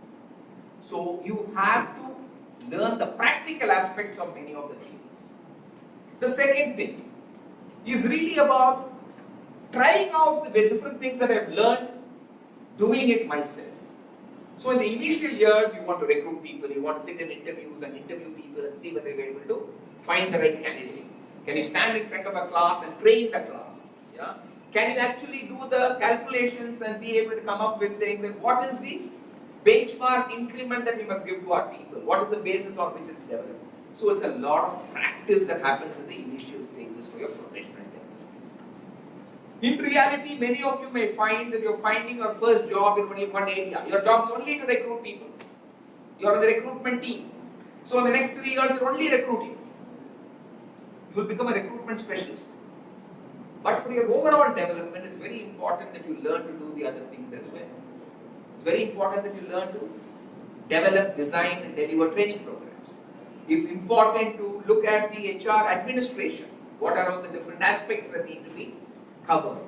So you have to learn the practical aspects of many of the things. The second thing is really about trying out the different things that I've learned, doing it myself. So in the initial years, you want to recruit people, you want to sit in interviews and interview people and see whether you're able to find the right candidate. Can you stand in front of a class and train the class? Yeah? Can you actually do the calculations and be able to come up with saying that what is the benchmark increment that we must give to our people? What is the basis on which it's developed? So it's a lot of practice that happens in the initial stages for your professional development. In reality, many of you may find that you're finding your first job in only one area. Your job is only to recruit people. You're on the recruitment team. So in the next 3 years, you're only recruiting. You will become a recruitment specialist. But for your overall development, it's very important that you learn to do the other things as well. It's very important that you learn to develop, design, and deliver training programs. It's important to look at the HR administration. What are all the different aspects that need to be covered?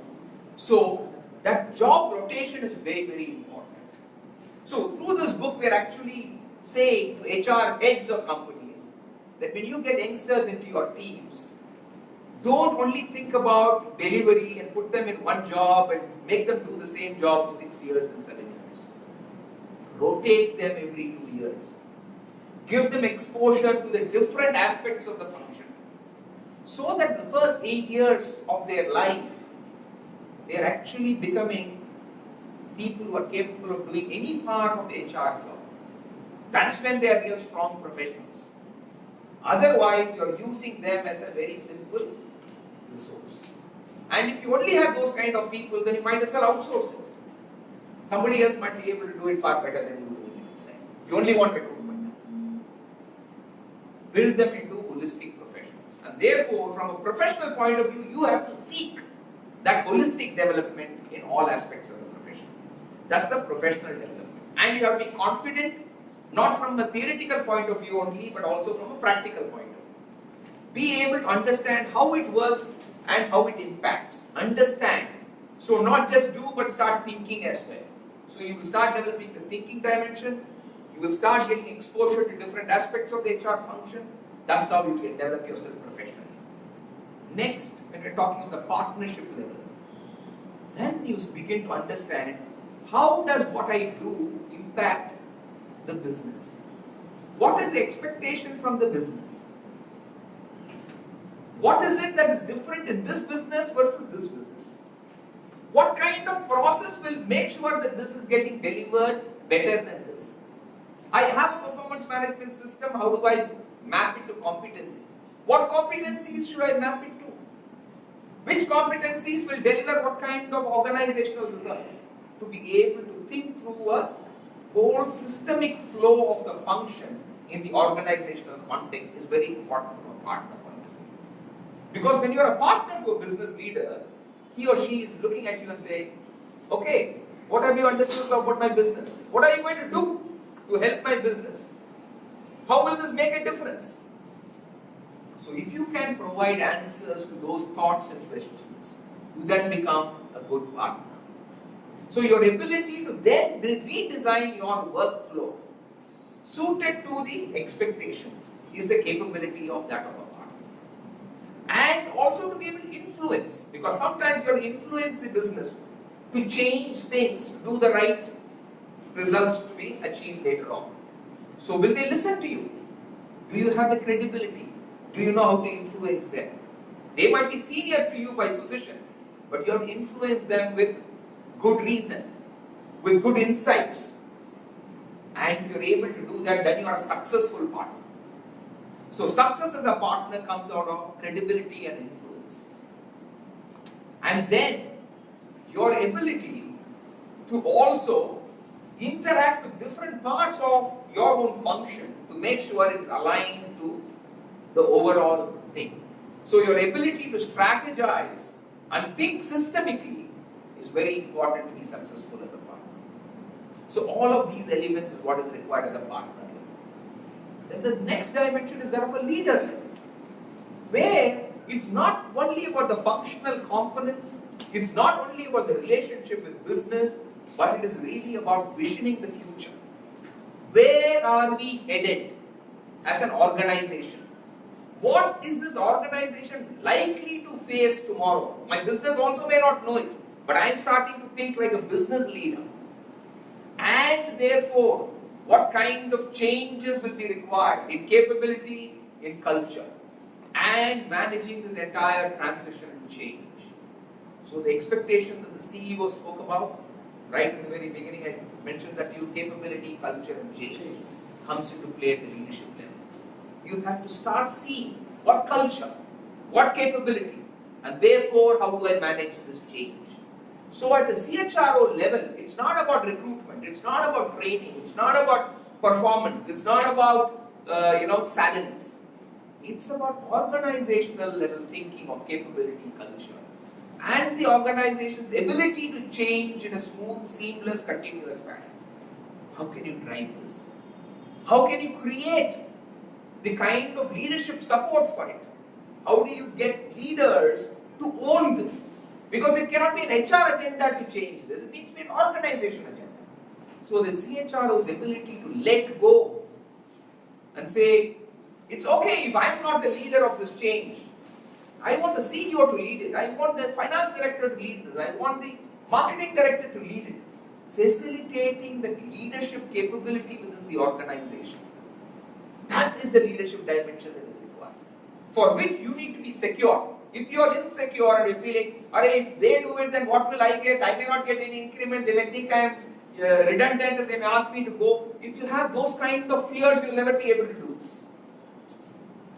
So that job rotation is very, very important. So through this book, we are actually saying to HR heads of companies that when you get youngsters into your teams, don't only think about delivery and put them in one job and make them do the same job for 6 years and 7 years. Rotate them every 2 years. Give them exposure to the different aspects of the function, so that the first 8 years of their life, they are actually becoming people who are capable of doing any part of the HR job. That's when they are real strong professionals. Otherwise, you are using them as a very simple resource. And if you only have those kind of people, then you might as well outsource it. Somebody else might be able to do it far better than you do it inside. If you only want recruitment. Build them into holistic professionals. And therefore, from a professional point of view, you have to seek that holistic development in all aspects of the profession. That's the professional development. And you have to be confident, not from a theoretical point of view only, but also from a practical point of view. Be able to understand how it works and how it impacts. Understand. So not just do, but start thinking as well. So you will start developing the thinking dimension. You will start getting exposure to different aspects of the HR function. That's how you can develop yourself professionally. Next, when we're talking on the partnership level, then you begin to understand how does what I do impact the business. What is the expectation from the business? What is it that is different in this business versus this business? What kind of process will make sure that this is getting delivered better than this? I have a performance management system. How do I map it to competencies? What competencies should I map it to? Which competencies will deliver what kind of organizational results? To be able to think through a whole systemic flow of the function in the organizational context is very important from a partner point of view. Because when you are a partner to a business leader, he or she is looking at you and saying, okay, what have you understood about my business? What are you going to do to help my business? How will this make a difference? So if you can provide answers to those thoughts and questions, you then become a good partner. So your ability to then redesign your workflow suited to the expectations is the capability of that of a partner. And also to be able to influence, because sometimes you have to influence the business to change things, to do the right results to be achieved later on. So will they listen to you? Do you have the credibility? Do you know how to influence them? They might be senior to you by position, but you have to influence them with good reason, with good insights. And if you're able to do that, then you are a successful partner. So success as a partner comes out of credibility and influence. And then your ability to also interact with different parts of your own function to make sure it's aligned to the overall thing. So your ability to strategize and think systemically is very important to be successful as a partner. So all of these elements is what is required as a partner. Then the next dimension is that of a leader level, where it's not only about the functional components, it's not only about the relationship with business, but it is really about visioning the future. Where are we headed as an organization? What is this organization likely to face tomorrow? My business also may not know it, but I am starting to think like a business leader. And therefore, what kind of changes will be required in capability, in culture, and managing this entire transition and change. So the expectation that the CEO spoke about, right in the very beginning, I mentioned that your capability, culture, and change comes into play at the leadership level. You have to start seeing what culture, what capability, and therefore how do I manage this change. So at the CHRO level, it's not about recruitment, it's not about training, it's not about performance, it's not about salaries. It's about organizational level thinking of capability, culture, and the organization's ability to change in a smooth, seamless, continuous manner. How can you drive this? How can you create the kind of leadership support for it? How do you get leaders to own this? Because it cannot be an HR agenda to change this, it needs to be an organization agenda. So the CHRO's ability to let go and say, it's okay if I'm not the leader of this change. I want the CEO to lead it. I want the finance director to lead this. I want the Marketing director to lead it, facilitating the leadership capability within the organization. That is the leadership dimension that is required, for which you need to be secure. If you are insecure and you're feeling, if they do it, then what will I get? I may not get any increment. They may think I am redundant and they may ask me to go. If you have those kind of fears, you'll never be able to do this.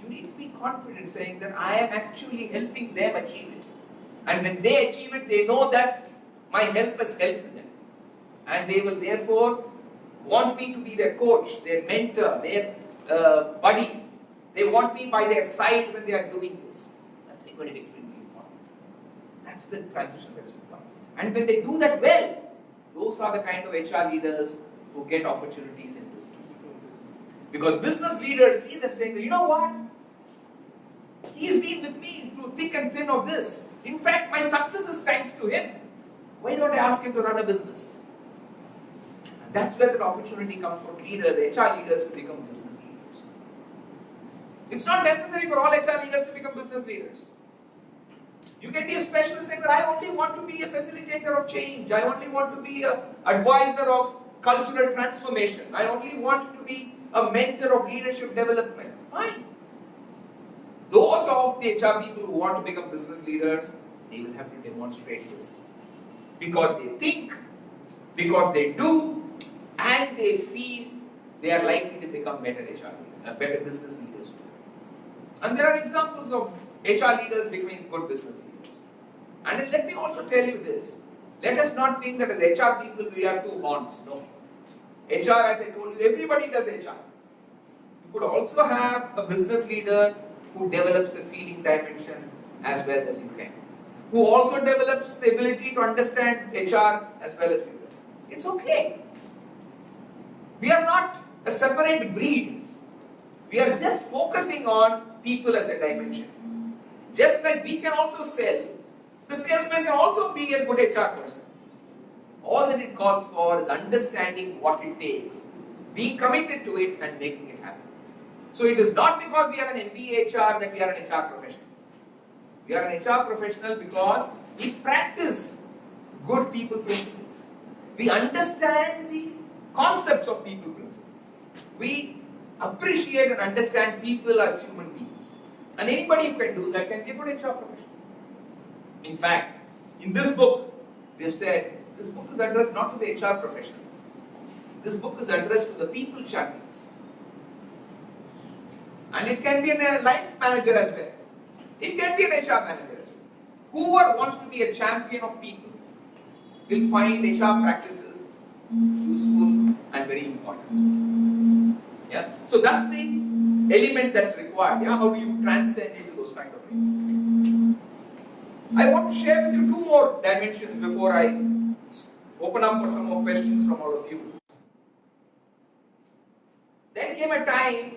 You need to be confident saying that I am actually helping them achieve it. And when they achieve it, they know that my help has helped them. And they will therefore want me to be their coach, their mentor, their buddy. They want me by their side when they are doing this. That's going to be extremely important. That's the transition that's required. And when they do that well, those are the kind of HR leaders who get opportunities in business. Because business leaders see them saying, you know what? He's been with me through thick and thin of this. In fact, my success is thanks to him. Why don't I ask him to run a business? And that's where the opportunity comes for leaders, HR leaders to become business leaders. It's not necessary for all HR leaders to become business leaders. You can be a specialist saying that I only want to be a facilitator of change. I only want to be an advisor of cultural transformation. I only want to be a mentor of leadership development. Fine. Those of the HR people who want to become business leaders, they will have to demonstrate this. Because they think, because they do, and they feel they are likely to become better better business leaders too. And there are examples of HR leaders becoming good business leaders. And let me also tell you this. Let us not think that as HR people we have two horns. No. HR, as I told you, everybody does HR. You could also have a business leader who develops the feeling dimension as well as you can. Who also develops the ability to understand HR as well as you can. It's okay. We are not a separate breed. We are just focusing on people as a dimension. Just like we can also sell, the salesman can also be a good HR person. All that it calls for is understanding what it takes, being committed to it and making it happen. So it is not because we have an MBA HR that we are an HR professional. We are an HR professional because we practice good people principles. We understand the concepts of people principles. We appreciate and understand people as human beings. And anybody who can do that can be a good HR professional. In fact, in this book, we have said, this book is addressed not to the HR professional. This book is addressed to the people champions. And it can be a line manager as well. It can be an HR manager as well. Whoever wants to be a champion of people will find HR practices useful and very important. Yeah. So that's the element that's required. Yeah. How do you transcend into those kind of things? I want to share with you two more dimensions before I open up for some more questions from all of you. There came a time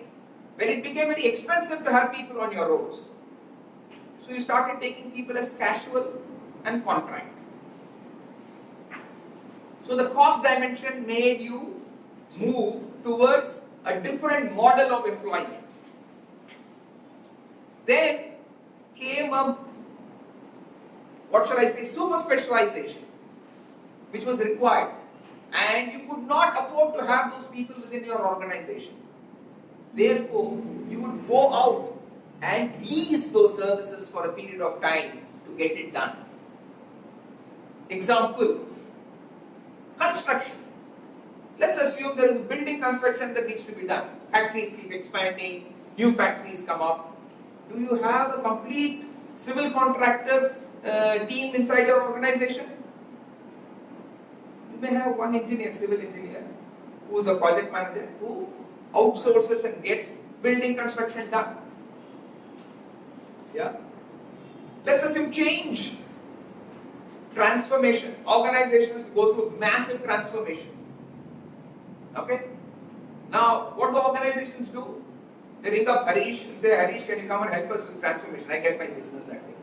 when it became very expensive to have people on your rolls. So you started taking people as casual and contract. So the cost dimension made you move towards a different model of employment. Then came a, what shall I say, super specialization, which was required. And you could not afford to have those people within your organization. Therefore, you would go out and lease those services for a period of time to get it done. Example, construction. Let's assume there is a building construction that needs to be done. Factories keep expanding, new factories come up. Do you have a complete civil contractor team inside your organization? You may have one engineer, civil engineer, who is a project manager, who outsources and gets building construction done. Yeah. Let's assume change, transformation. Organizations go through massive transformation. Okay. Now, what do organizations do? They ring up Harish and say, Harish, can you come and help us with transformation? I get my business that way.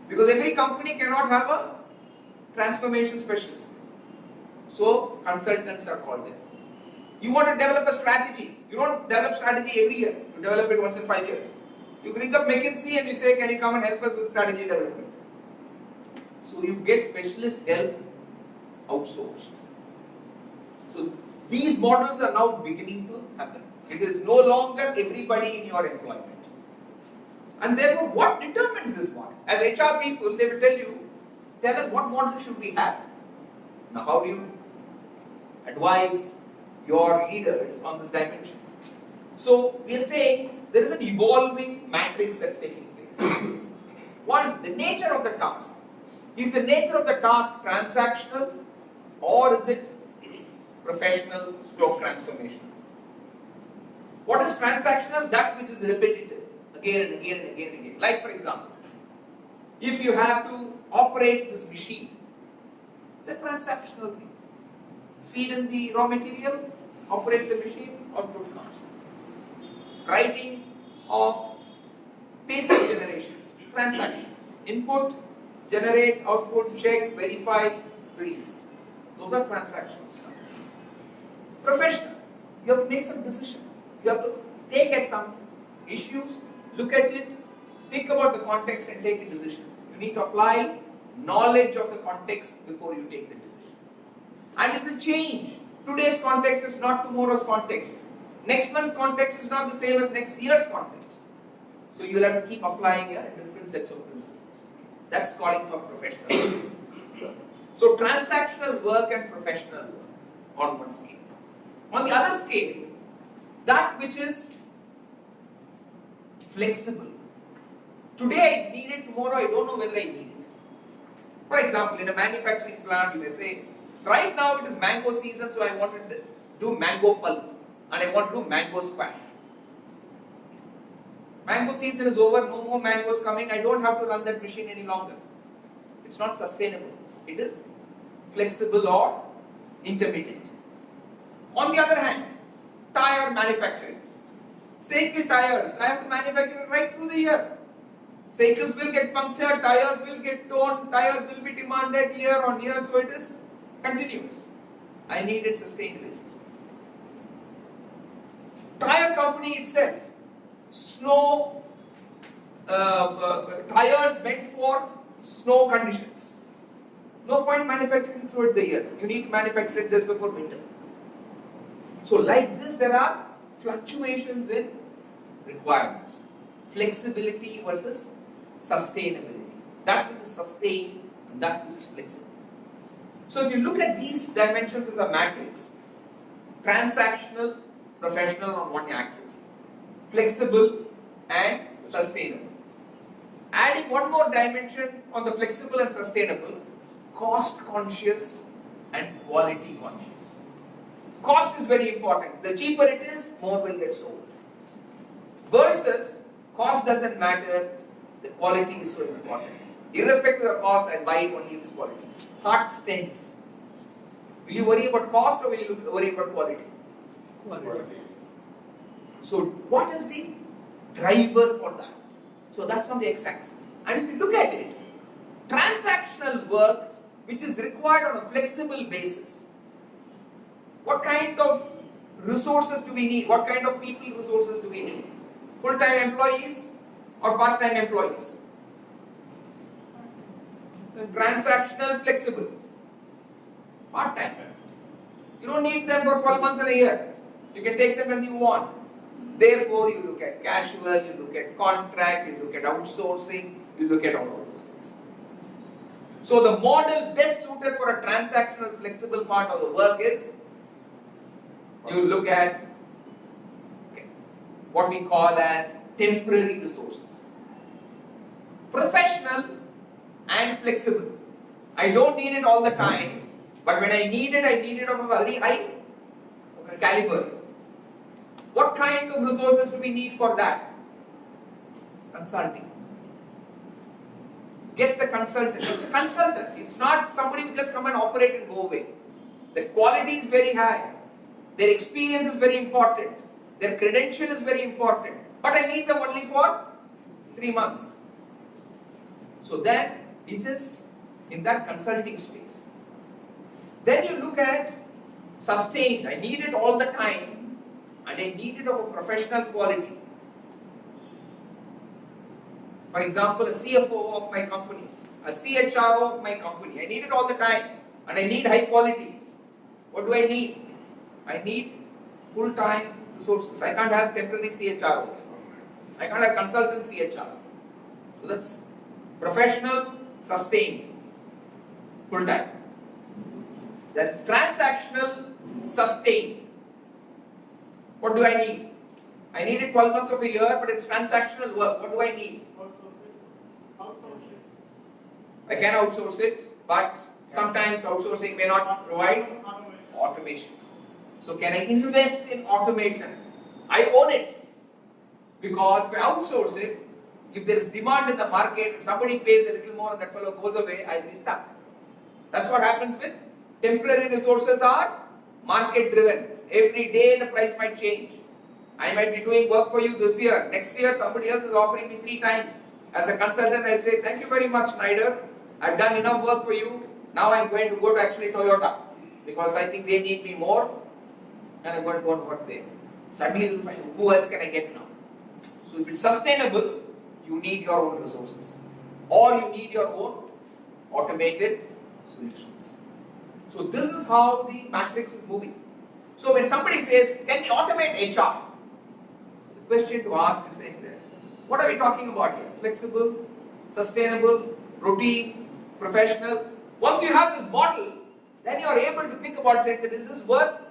Because every company cannot have a transformation specialist. So, consultants are called in. You want to develop a strategy. You don't develop strategy every year. You develop it once in 5 years. You bring up McKinsey and you say, can you come and help us with strategy development? So you get specialist help outsourced. So these models are now beginning to happen. It is no longer everybody in your employment. And therefore, what determines this model? As HR people, they will tell us what model should we have. Now, how do you advise your leaders on this dimension? So, we are saying there is an evolving matrix that's taking place. One, the nature of the task. Is the nature of the task transactional or is it professional stroke transformational? What is transactional? That which is repetitive again and again and again and again. Like for example, if you have to operate this machine, it's a transactional thing. Feed in the raw material, operate the machine, output comes. Writing of basic generation, transaction. Input, generate, output, check, verify, release. Those are transactional stuff. Professional, you have to make some decision. You have to take at some issues, look at it, think about the context and take a decision. You need to apply knowledge of the context before you take the decision. And it will change. Today's context is not tomorrow's context. Next month's context is not the same as next year's context. So you will have to keep applying different sets of principles. That's calling for professional. So transactional work and professional work on one scale. On the other scale, that which is flexible. Today I need it, tomorrow I don't know whether I need it. For example, in a manufacturing plant, you may say, right now it is mango season, so I want to do mango pulp and I want to do mango squash. Mango season is over, no more mangoes coming, I don't have to run that machine any longer. It's not sustainable. It is flexible or intermittent. On the other hand, tire manufacturing. Cycle tires, I have to manufacture it right through the year. Cycles will get punctured, tires will get torn, tires will be demanded year on year, so it is continuous. I need it sustained basis. Tire company itself, snow tires meant for snow conditions. No point manufacturing throughout the year. You need to manufacture it just before winter. So like this, there are fluctuations in requirements. Flexibility versus sustainability. That which is sustained and that which is flexible. So if you look at these dimensions as a matrix, transactional, professional on one axis, flexible and sustainable. Adding one more dimension on the flexible and sustainable, cost conscious and quality conscious. Cost is very important. The cheaper it is, more will get sold. Versus, cost doesn't matter, the quality is so important. Irrespective of the cost, I buy it only if it's quality. Heart stents. Will you worry about cost or will you worry about quality? Quality. So, what is the driver for that? So, that's on the x-axis. And if you look at it, transactional work which is required on a flexible basis, what kind of resources do we need? What kind of people resources do we need? Full-time employees or part-time employees? Transactional, flexible. Part-time. You don't need them for 12 months and a year. You can take them when you want. Therefore, you look at casual, you look at contract, you look at outsourcing, you look at all of those things. So the model best suited for a transactional, flexible part of the work is you look at what we call as temporary resources. Professional and flexible. I don't need it all the time, but when I need it of a very high caliber. What kind of resources do we need for that? Consulting. Get the consultant. It's a consultant. It's not somebody who just come and operate and go away. The quality is very high. Their experience is very important. Their credential is very important. But I need them only for 3 months. So then it is in that consulting space. Then you look at sustained. I need it all the time and I need it of a professional quality. For example, a CFO of my company a CHRO of my company. I need it all the time and I need high quality. What do I need? I need full-time resources. I can't have temporary CHRO. I can't have consultant CHRO. So that's professional, sustained, full-time. Then transactional, sustained. What do I need? I need it 12 months of a year, but it's transactional work. What do I need? Outsource it. I can outsource it, but sometimes outsourcing may not provide automation. So can I invest in automation? I own it. Because if I outsource it, if there is demand in the market and somebody pays a little more and that fellow goes away, I'll be stuck. That's what happens with temporary resources are market driven. Every day the price might change. I might be doing work for you this year. Next year somebody else is offering me 3 times. As a consultant I'll say, thank you very much Snyder. I've done enough work for you. Now I'm going to go to actually Toyota. Because I think they need me more. And I'm going to go and work there. Suddenly you'll find, who else can I get now? So if it's sustainable, you need your own resources. Or you need your own automated solutions. So this is how the matrix is moving. So when somebody says, can we automate HR? So the question to ask is saying that, what are we talking about here? Flexible, sustainable, routine, professional. Once you have this model, then you are able to think about saying that, is this worth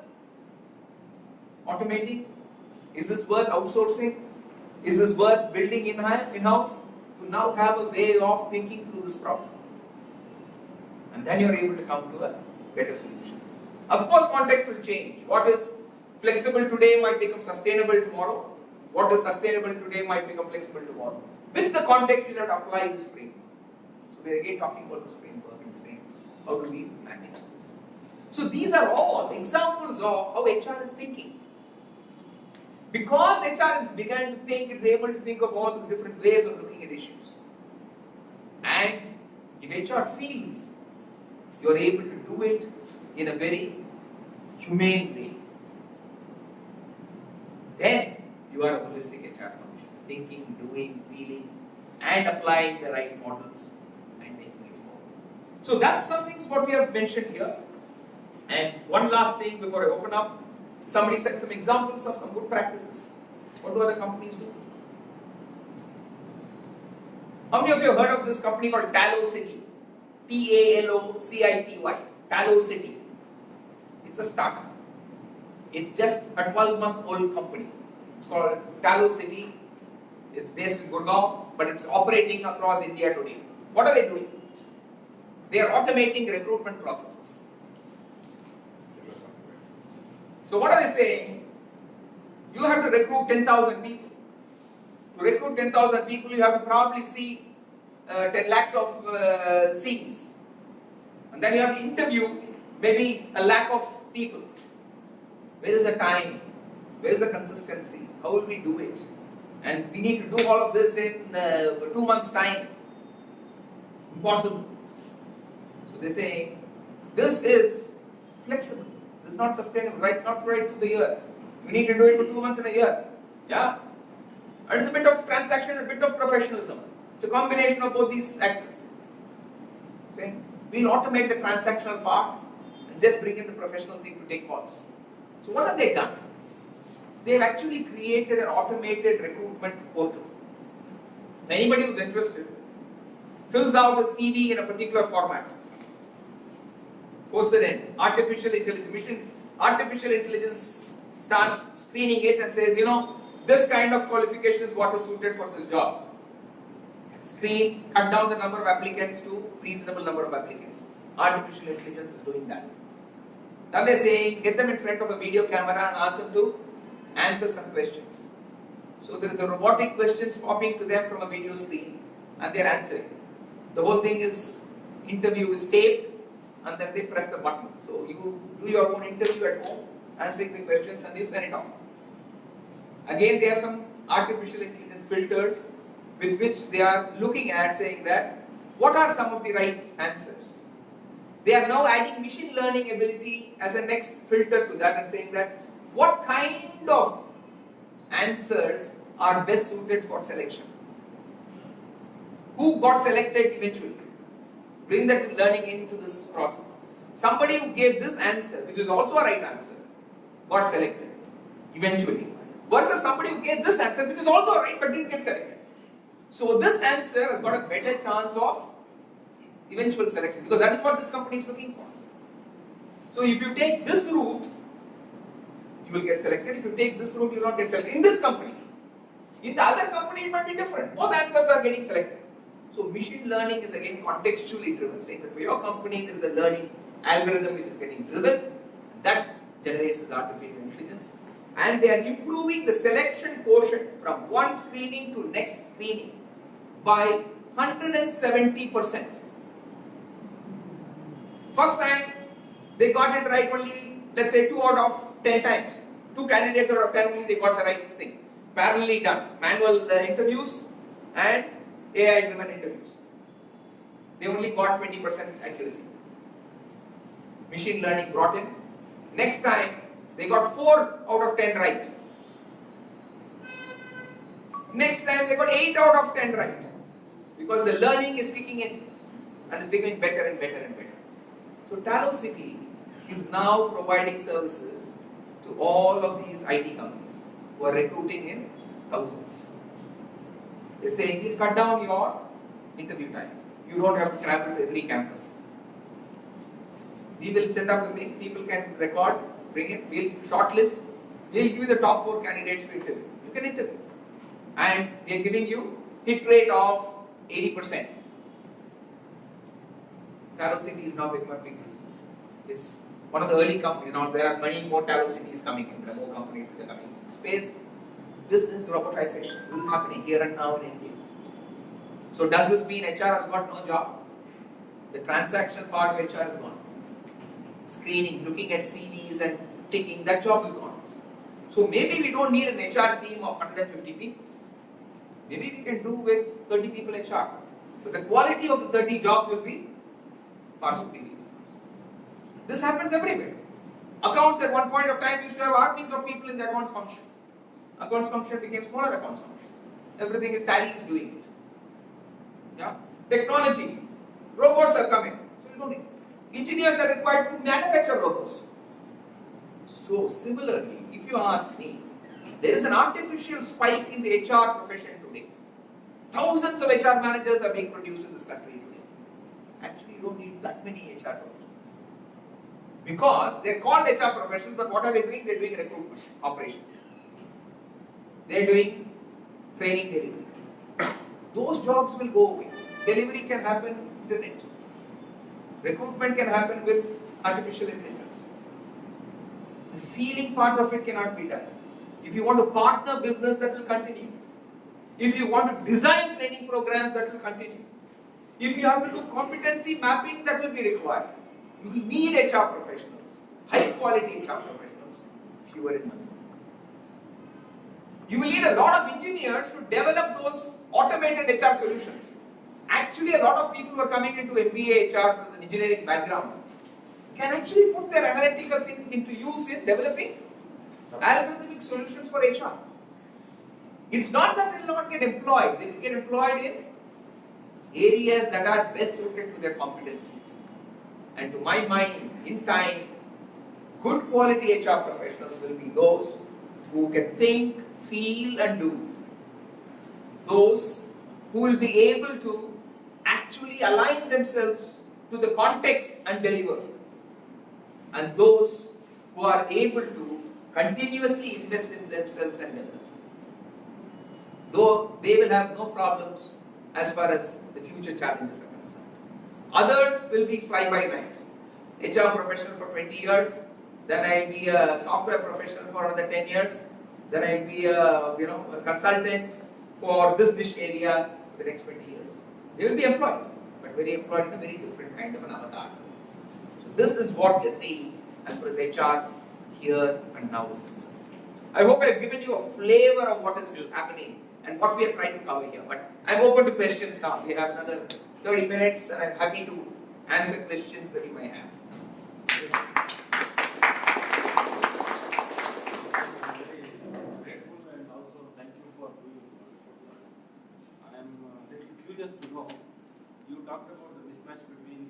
automating? Is this worth outsourcing? Is this worth building in-house? You now have a way of thinking through this problem. And then you are able to come to a better solution. Of course, context will change. What is flexible today might become sustainable tomorrow. What is sustainable today might become flexible tomorrow. With the context, you have to apply this framework. So we are again talking about this framework and saying, how do we manage this? So these are all examples of how HR is thinking. Because HR has begun to think, it's able to think of all these different ways of looking at issues. And if HR feels you're able to do it in a very humane way, then you are a holistic HR function. Thinking, doing, feeling, and applying the right models and making it forward. So that's some things what we have mentioned here. And one last thing before I open up. Somebody said some examples of some good practices. What do other companies do? How many of you have heard of this company called Talocity? Talocity. Talocity. It's a startup. It's just a 12-month-old company. It's called Talocity. It's based in Gurgaon, but it's operating across India today. What are they doing? They are automating recruitment processes. So what are they saying? You have to recruit 10,000 people. To recruit 10,000 people, you have to probably see 10 lakhs of CVs. And then you have to interview maybe a lakh of people. Where is the time? Where is the consistency? How will we do it? And we need to do all of this in 2 months' time. Impossible. So they say, this is flexible. This is not sustainable, right? Not right through the year. We need to do it for 2 months in a year. Yeah? And it's a bit of transaction, a bit of professionalism. It's a combination of both these axes. Okay? We'll automate the transactional part and just bring in the professional thing to take calls. So what have they done? They've actually created an automated recruitment portal. Anybody who's interested fills out a CV in a particular format. Posted in artificial intelligence starts screening it and says, this kind of qualification is what is suited for this job. Screen, cut down the number of applicants to reasonable number of applicants. Artificial intelligence is doing that. Now they're saying, get them in front of a video camera and ask them to answer some questions. So there is a robotic questions popping to them from a video screen and they're answering. The whole thing is, interview is taped, and then they press the button. So you do your own interview at home, answering the questions, and you send it off. Again, there are some artificial intelligence filters with which they are looking at, saying that, what are some of the right answers? They are now adding machine learning ability as a next filter to that and saying that, what kind of answers are best suited for selection? Who got selected eventually? bring that learning into this process. Somebody who gave this answer, which is also a right answer, got selected eventually, versus somebody who gave this answer, which is also right but didn't get selected. So this answer has got a better chance of eventual selection, because that is what this company is looking for. So if you take this route, you will get selected. If you take this route, you will not get selected in this company. In the other company, it might be different. Both answers are getting selected. So machine learning is again contextually driven, saying that for your company, there is a learning algorithm which is getting driven, that generates the artificial intelligence, and they are improving the selection quotient from one screening to next screening by 170%. First time, they got it right only, let's say 2 out of 10 times. 2 candidates out of 10 only they got the right thing. Parallelly done. Manual interviews and AI driven interviews. They only got 20% accuracy. Machine learning brought in. Next time, they got 4 out of 10 right. Next time, they got 8 out of 10 right. Because the learning is kicking in and is becoming better and better and better. So Talocity is now providing services to all of these IT companies who are recruiting in thousands. They're saying, please cut down your interview time. You don't have to travel to every campus. We will set up the thing, people can record, bring it, we'll shortlist, we'll give you the top 4 candidates to interview. You can interview. And we are giving you hit rate of 80%. Talocity is now becoming a big business. It's one of the early companies. Now there are many more Talocities coming in. There are more companies which are coming in space. This is robotization. This is happening here and now in India. So does this mean HR has got no job? The transactional part of HR is gone. Screening, looking at CVs and ticking, that job is gone. So maybe we don't need an HR team of 150 people. Maybe we can do with 30 people HR. But the quality of the 30 jobs will be far superior. This happens everywhere. Accounts at one point of time used to have armies of people in the accounts function. Accounts function became smaller accounts function. Everything is Tally is doing it. Yeah? Technology. Robots are coming. So you don't need. Engineers are required to manufacture robots. So similarly, if you ask me, there is an artificial spike in the HR profession today. Thousands of HR managers are being produced in this country today. Actually, you don't need that many HR professionals. Because they're called HR professionals, but what are they doing? They're doing recruitment operations. They're doing training delivery. Those jobs will go away. Delivery can happen internet. Recruitment can happen with artificial intelligence. The feeling part of it cannot be done. If you want to partner business, that will continue. If you want to design training programs, that will continue. If you have to do competency mapping, that will be required. You will need HR professionals, high quality HR professionals, fewer in number. You will need a lot of engineers to develop those automated HR solutions. Actually, a lot of people who are coming into MBA HR with an engineering background can actually put their analytical thinking into use in developing algorithmic solutions for HR. It's not that they will not get employed, they will get employed in areas that are best suited to their competencies. And to my mind, in time, good quality HR professionals will be those who can think, feel and do. Those who will be able to actually align themselves to the context and deliver. And those who are able to continuously invest in themselves and develop. Though they will have no problems as far as the future challenges are concerned. Others will be fly by night. HR professional for 20 years, then I'll be a software professional for another 10 years, then I'll be a consultant for this niche area for the next 20 years. They will be employed, but very employed in a very different kind of an avatar. So this is what we are seeing as far as HR here and now is concerned. I hope I've given you a flavor of what is happening and what we are trying to cover here. But I'm open to questions now. We have another 30 minutes and I'm happy to answer questions that you may have. Very grateful and also thank you for doing it. I am little curious to know, you talked about the mismatch between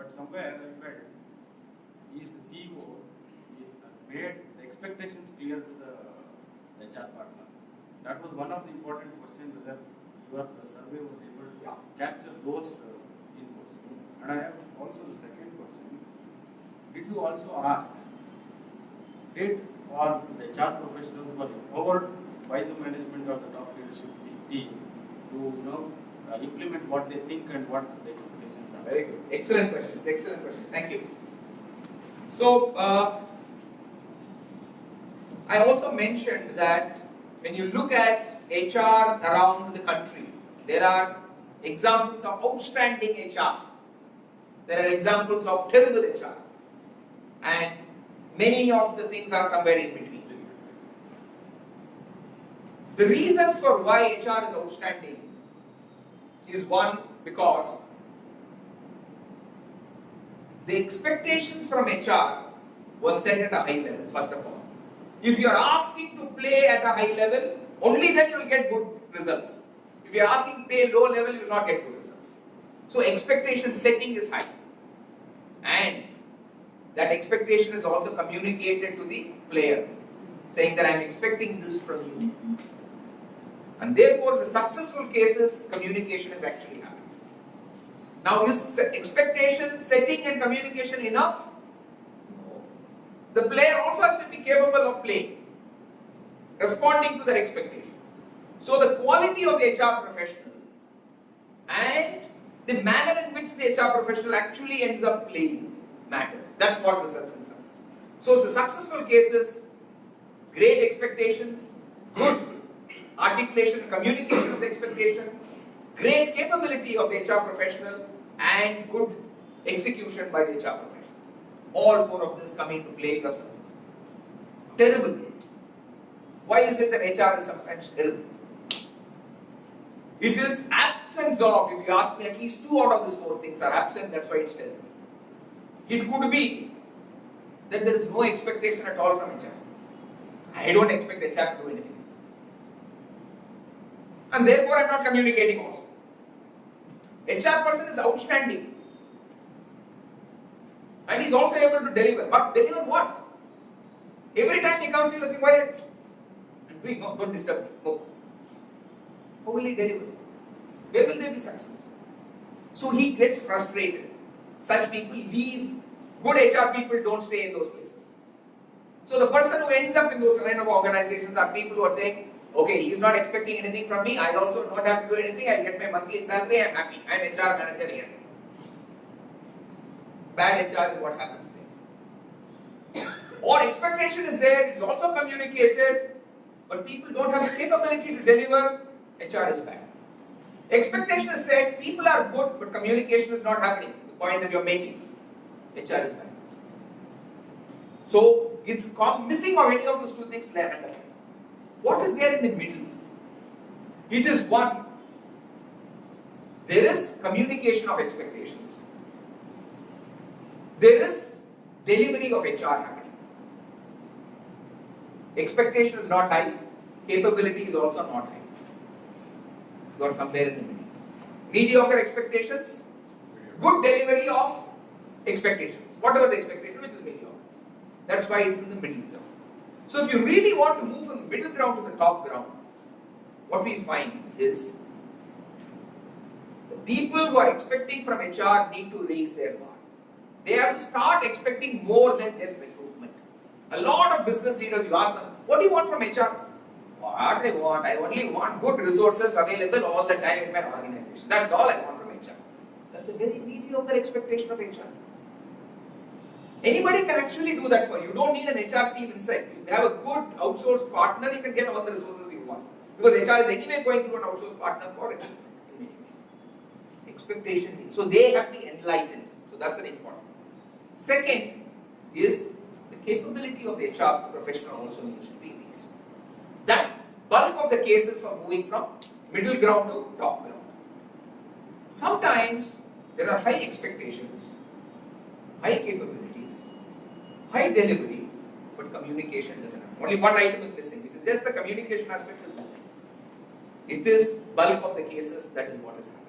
but somewhere I felt he is the CEO, he has made the expectations clear to the HR partner. That was one of the important questions, whether the survey was able to capture those inputs. And I have also the second question. Did you also ask, did all the HR professionals were empowered by the management or the top leadership team to implement what they think and what the expectations are? Very good. Excellent questions. Excellent questions. Thank you. So, I also mentioned that when you look at HR around the country, there are examples of outstanding HR. There are examples of terrible HR. And many of the things are somewhere in between. The reasons for why HR is outstanding is one, because the expectations from HR was set at a high level, first of all. If you are asking to play at a high level, only then you will get good results. If you are asking to play low level, you will not get good results. So expectation setting is high. And that expectation is also communicated to the player, saying that I am expecting this from you. And therefore, the successful cases, communication is actually happening. Now, is expectation setting and communication enough? No. The player also has to be capable of playing, responding to their expectation. So, the quality of the HR professional and the manner in which the HR professional actually ends up playing matters. That's what results in success. So, successful cases, great expectations, good articulation and communication of the expectation, great capability of the HR professional, and good execution by the HR professional. All four of this come into play of success. Terrible. Why is it that HR is sometimes terrible? It is absence of, if you ask me, at least 2 out of these 4 things are absent, that's why it's terrible. It could be that there is no expectation at all from HR. I don't expect HR to do anything. And therefore I am not communicating also. HR person is outstanding. And he is also able to deliver. But deliver what? Every time he comes, people say, why are you doing? No, don't disturb me. No. How will he deliver? Where will there be success? So he gets frustrated. Such people leave. Good HR people don't stay in those places. So the person who ends up in those kind of organizations are people who are saying, okay, he is not expecting anything from me, I also don't have to do anything, I'll get my monthly salary, I'm happy, I'm HR manager here. Bad HR is what happens there. Or expectation is there, it's also communicated, but people don't have the capability to deliver, HR is bad. Expectation is set, people are good, but communication is not happening, the point that you're making, HR is bad. So, it's missing of any of those 2 things. What is there in the middle? It is one, there is communication of expectations. There is delivery of HR happening. Expectation is not high, capability is also not high. You are somewhere in the middle. Mediocre expectations, good delivery of expectations. Whatever the expectation, which is mediocre. That's why it's in the middle ground. So if you really want to move from the middle ground to the top ground, what we find is the people who are expecting from HR need to raise their bar. They have to start expecting more than just recruitment. A lot of business leaders, you ask them, what do you want from HR? What I want? I only want good resources available all the time in my organization. That's all I want from HR. That's a very mediocre expectation of HR. Anybody can actually do that for you. You don't need an HR team inside. You have a good outsourced partner, you can get all the resources you want. Because HR is anyway going through an outsourced partner for it. In many ways. Expectation. So they have to be enlightened. So that's an important. Second is the capability of the HR professional also needs to be raised. That's bulk of the cases for moving from middle ground to top ground. Sometimes there are high expectations, high capabilities, high delivery, but communication doesn't happen. Only one item is missing, which is just the communication aspect is missing. It is bulk of the cases that is what is happening.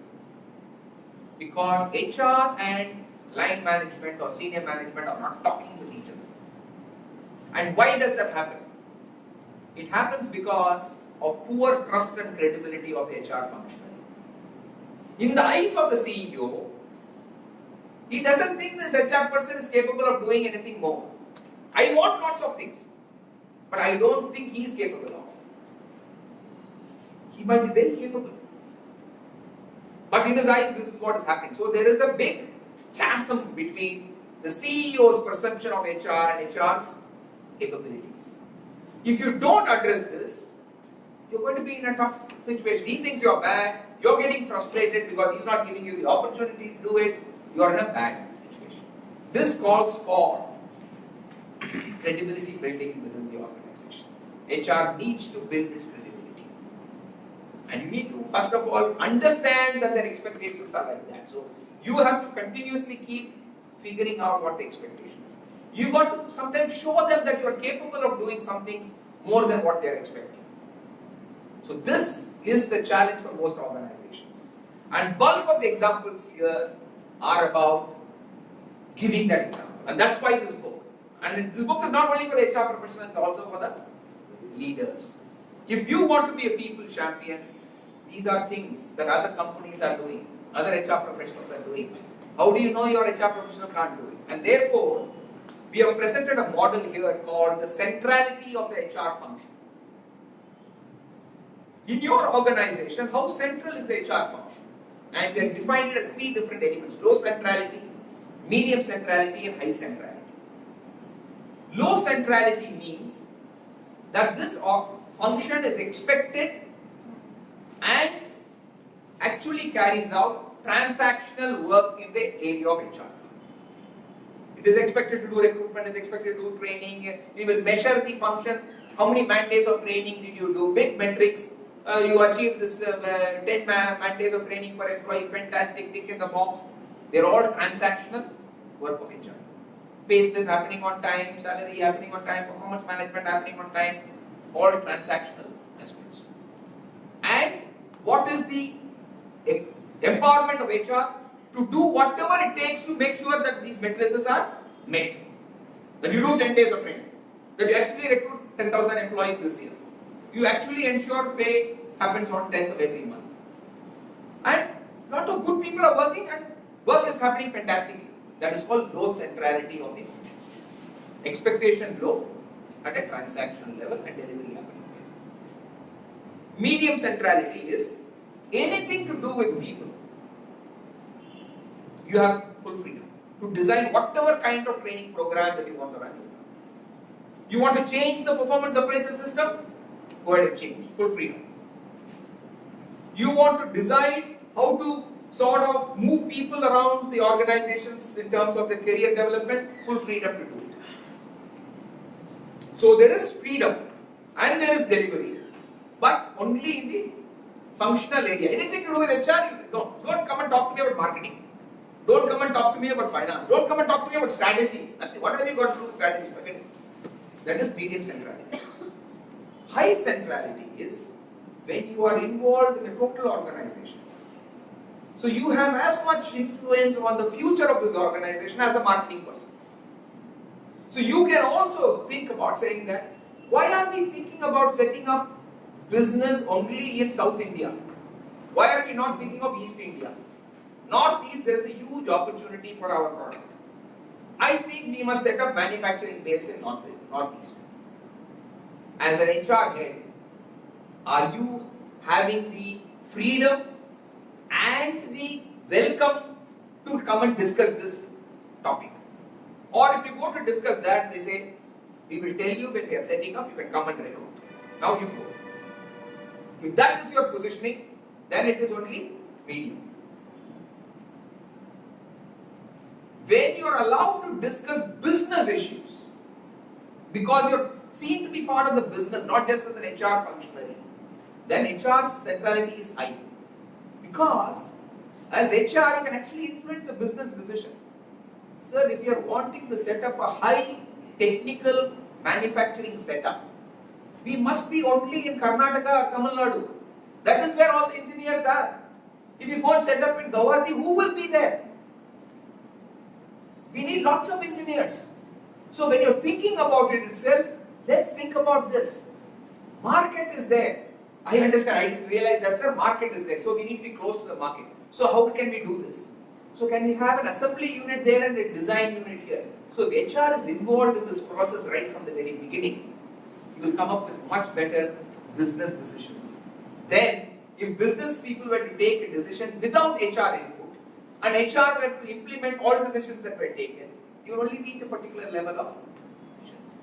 Because HR and line management or senior management are not talking with each other. And why does that happen? It happens because of poor trust and credibility of the HR functionary. In the eyes of the CEO, he doesn't think this HR person is capable of doing anything more. I want lots of things, but I don't think he is capable of. He might be very capable, but in his eyes, this is what is happening. So there is a big chasm between the CEO's perception of HR and HR's capabilities. If you don't address this, you're going to be in a tough situation. He thinks you're bad, you're getting frustrated because he's not giving you the opportunity to do it, you're in a bad situation. This calls for credibility building within the organization. HR needs to build its credibility. And you need to, first of all, understand that their expectations are like that. So, you have to continuously keep figuring out what the expectations are. You got to sometimes show them that you are capable of doing some things more than what they are expecting. So, this is the challenge for most organizations. And bulk of the examples here are about giving that example. And that's why this book. And this book is not only for the HR professionals, it's also for the leaders. If you want to be a people champion, these are things that other companies are doing, other HR professionals are doing. How do you know your HR professional can't do it? And therefore, we have presented a model here called the centrality of the HR function. In your organization, how central is the HR function? And we have defined it as 3 different elements: low centrality, medium centrality, and high centrality. Low centrality means that this function is expected and actually carries out transactional work in the area of HR. It is expected to do recruitment, it is expected to do training, we will measure the function, how many man days of training did you do, big metrics, you achieved this 10 man days of training per employee, fantastic, tick in the box. They are all transactional work of HR. Pay slip happening on time, salary happening on time, performance management happening on time, all transactional aspects. And what is the empowerment of HR? To do whatever it takes to make sure that these matrices are met. That you do 10 days of training, that you actually recruit 10,000 employees this year. You actually ensure pay happens on 10th of every month. And lot of good people are working and work is happening fantastically. That is called low centrality of the function. Expectation low at a transactional level and delivery happening. Medium centrality is anything to do with people. You have full freedom to design whatever kind of training program that you want to run. You want to change the performance appraisal system? Go ahead and change. Full freedom. You want to decide how to sort of move people around the organizations in terms of their career development? Full freedom to do it. So there is freedom and there is delivery, but only in the functional area. Anything to do with HR, don't come and talk to me about marketing. Don't come and talk to me about finance. Don't come and talk to me about strategy. What have you got to do with strategy? Forget it. That is medium centrality. High centrality is when you are involved in the total organization. So you have as much influence on the future of this organization as the marketing person. So you can also think about saying that, why are we thinking about setting up business only in South India? Why are we not thinking of East India? Northeast, there is a huge opportunity for our product. I think we must set up manufacturing base in Northeast. As an HR head, are you having the freedom and the welcome to come and discuss this topic? Or if you go to discuss that, they say, we will tell you when we are setting up, you can come and recruit. Now you go. If that is your positioning, then it is only medium. When you are allowed to discuss business issues, because you are seen to be part of the business, not just as an HR functionary, then HR's centrality is high. Because as HR, you can actually influence the business decision. Sir, if you are wanting to set up a high technical manufacturing setup, we must be only in Karnataka or Tamil Nadu. That is where all the engineers are. If you go and set up in Guwahati, who will be there? We need lots of engineers. So when you're thinking about it itself, let's think about this. Market is there. I understand, I didn't realize that, sir, market is there. So we need to be close to the market. So how can we do this? So can we have an assembly unit there and a design unit here? So if HR is involved in this process right from the very beginning, you will come up with much better business decisions. Then, if business people were to take a decision without HR input, and HR were to implement all decisions that were taken, you will only reach a particular level of efficiency.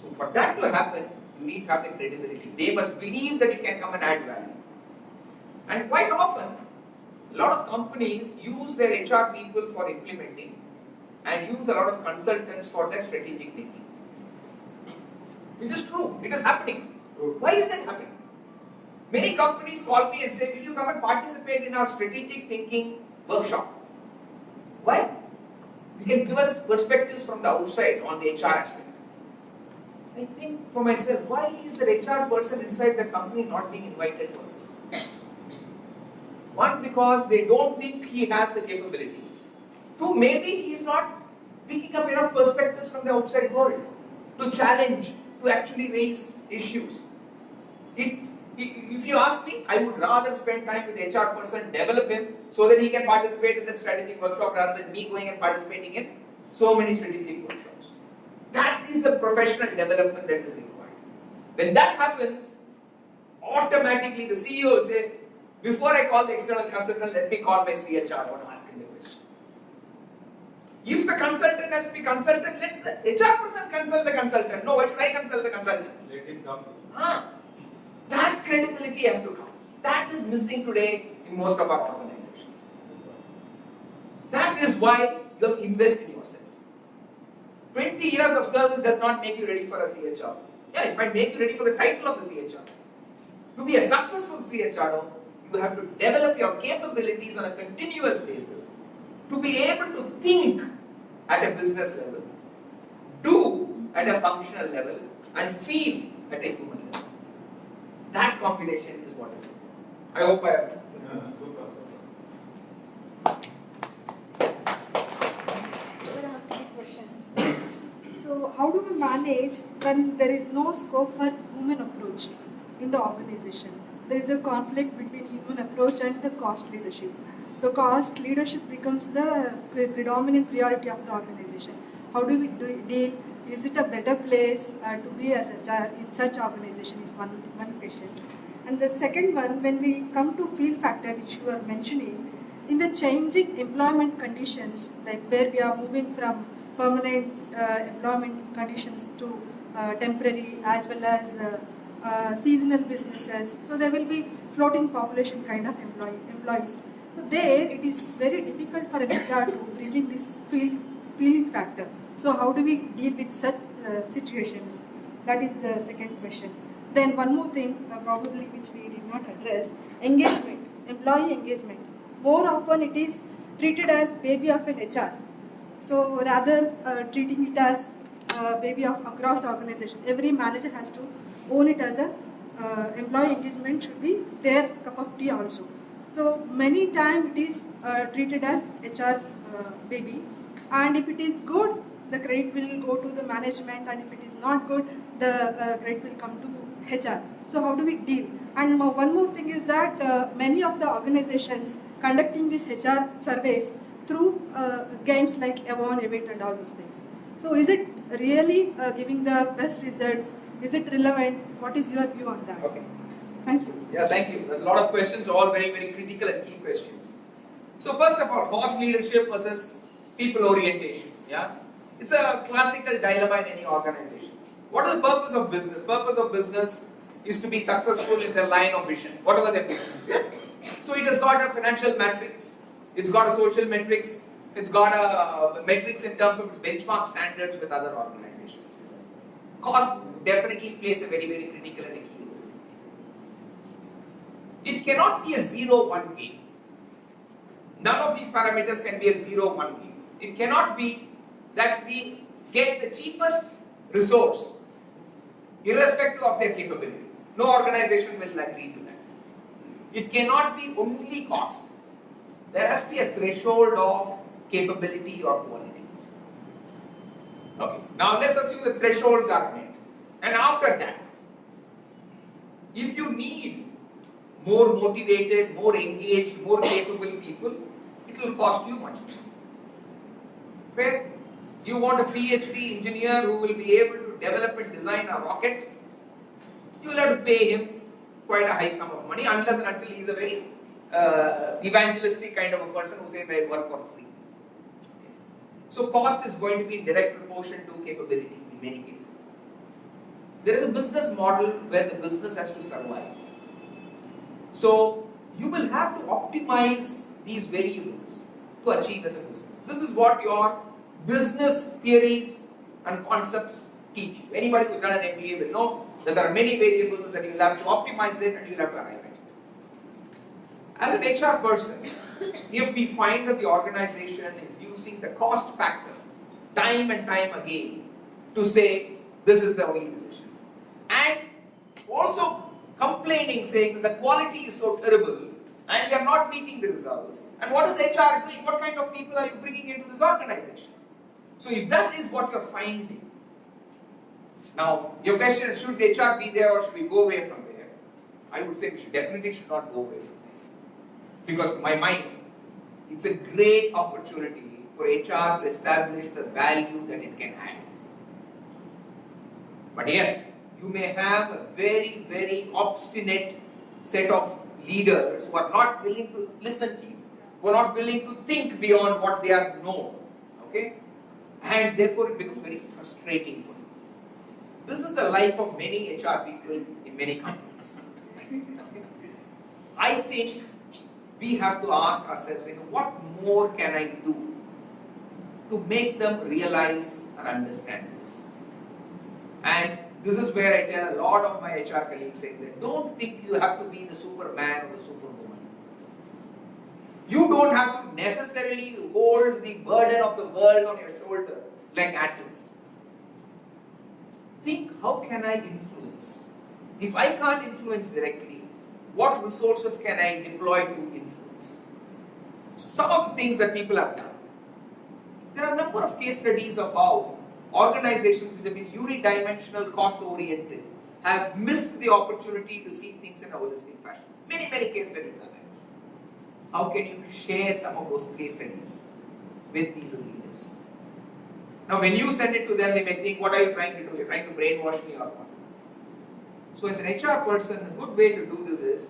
So for that to happen, you need to have the credibility. They must believe that you can come and add value. And quite often, a lot of companies use their HR people for implementing and use a lot of consultants for their strategic thinking. Which is true, it is happening. Why is it happening? Many companies call me and say, will you come and participate in our strategic thinking workshop? Why? You can give us perspectives from the outside on the HR aspect. I think for myself, why is the HR person inside the company not being invited for this? One, because they don't think he has the capability. Two, maybe he's not picking up enough perspectives from the outside world to challenge, to actually raise issues. If you ask me, I would rather spend time with the HR person, develop him so that he can participate in the strategic workshop rather than me going and participating in so many strategic workshops. That is the professional development that is required. When that happens, automatically the CEO will say, before I call the external consultant, let me call my CHR. I want to ask him the question. If the consultant has to be consultant, let the HR person consult the consultant. No, why should I consult the consultant? Let him come. That credibility has to come. That is missing today in most of our organizations. That is why you have to invest in yourself. 20 years of service does not make you ready for a CHR. Yeah, it might make you ready for the title of the CHR. To be a successful CHRO, you have to develop your capabilities on a continuous basis to be able to think at a business level, do at a functional level, and feel at a human level. That combination is what is it. I hope I have. I have three questions. So, how do we manage when there is no scope for human approach in the organization? There is a conflict between human approach and the cost leadership. So, cost leadership becomes the predominant priority of the organization. How do we deal? Is it a better place to be as a in such organization is one question. And the second one, when we come to field factor, which you are mentioning, in the changing employment conditions, like where we are moving from permanent employment conditions to temporary as well as seasonal businesses, so there will be floating population kind of employees. So there, it is very difficult for an HR to bring in this feeling factor. So how do we deal with such situations? That is the second question. Then one more thing, probably which we did not address, engagement, employee engagement. More often it is treated as baby of an HR. So rather treating it as baby of across organization. Every manager has to own it as a employee engagement should be their cup of tea also. So many times it is treated as HR baby, and if it is good, the credit will go to the management, and if it is not good, the credit will come to HR. So how do we deal? And one more thing is that many of the organizations conducting these HR surveys through games like Avon, Evate and all those things. So is it really giving the best results? Is it relevant? What is your view on that? Okay. Thank you. Yeah, thank you. There's a lot of questions, all very, very critical and key questions. So first of all, cost leadership versus people orientation. Yeah, it's a classical dilemma in any organization. What is the purpose of business? Purpose of business is to be successful in their line of vision, whatever their vision is. Yeah? So it has got a financial metrics, it's got a social metrics, it's got a metrics in terms of benchmark standards with other organizations. Cost definitely plays a very, very critical and a key role. It cannot be a 0-1 game. None of these parameters can be a 0-1 game. It cannot be that we get the cheapest resource irrespective of their capability. No organization will agree to that. It cannot be only cost. There has to be a threshold of capability or quality. Okay, now let's assume the thresholds are met. And after that, if you need more motivated, more engaged, more capable people, it will cost you much more. Fair? You want a PhD engineer who will be able to develop and design a rocket, you will have to pay him quite a high sum of money unless and until he is a very evangelistic kind of a person who says, I work for free. So cost is going to be in direct proportion to capability in many cases. There is a business model where the business has to survive. So you will have to optimize these variables to achieve as a business. This is what your business theories and concepts teach you. Anybody who's done an MBA will know that there are many variables that you will have to optimize it and you will have to arrive at it. As an HR person, if we find that the organization is using the cost factor time and time again to say this is the only decision, and also complaining saying that the quality is so terrible and we are not meeting the results, and what is HR doing? What kind of people are you bringing into this organization? So if that is what you're finding, now your question is, should HR be there or should we go away from there? I would say we definitely should not go away from there. Because to my mind, it's a great opportunity for HR to establish the value that it can add. But yes, you may have a very, very obstinate set of leaders who are not willing to listen to you, who are not willing to think beyond what they are known. Okay? And therefore it becomes very frustrating for you. This is the life of many HR people in many companies. I think we have to ask ourselves, what more can I do to make them realize and understand this? And this is where I tell a lot of my HR colleagues saying that don't think you have to be the Superman or the Superwoman. You don't have to necessarily hold the burden of the world on your shoulder like Atlas. Think, how can I influence? If I can't influence directly, what resources can I deploy to influence? So some of the things that people have done. There are a number of case studies of how organizations which have been unidimensional, cost-oriented have missed the opportunity to see things in a holistic fashion. Many, many case studies are there. How can you share some of those case studies with these leaders? Now, when you send it to them, they may think, what are you trying to do? You're trying to brainwash me or what? So as an HR person, a good way to do this is,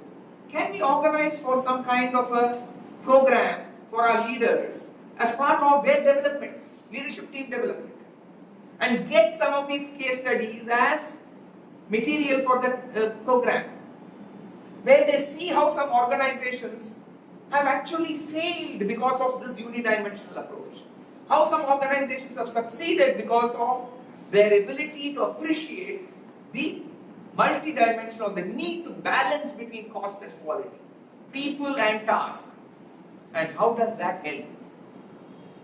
can we organize for some kind of a program for our leaders as part of their development, leadership team development, and get some of these case studies as material for that program, where they see how some organizations have actually failed because of this unidimensional approach, how some organizations have succeeded because of their ability to appreciate the multidimensional, the need to balance between cost and quality, people and task, and how does that help?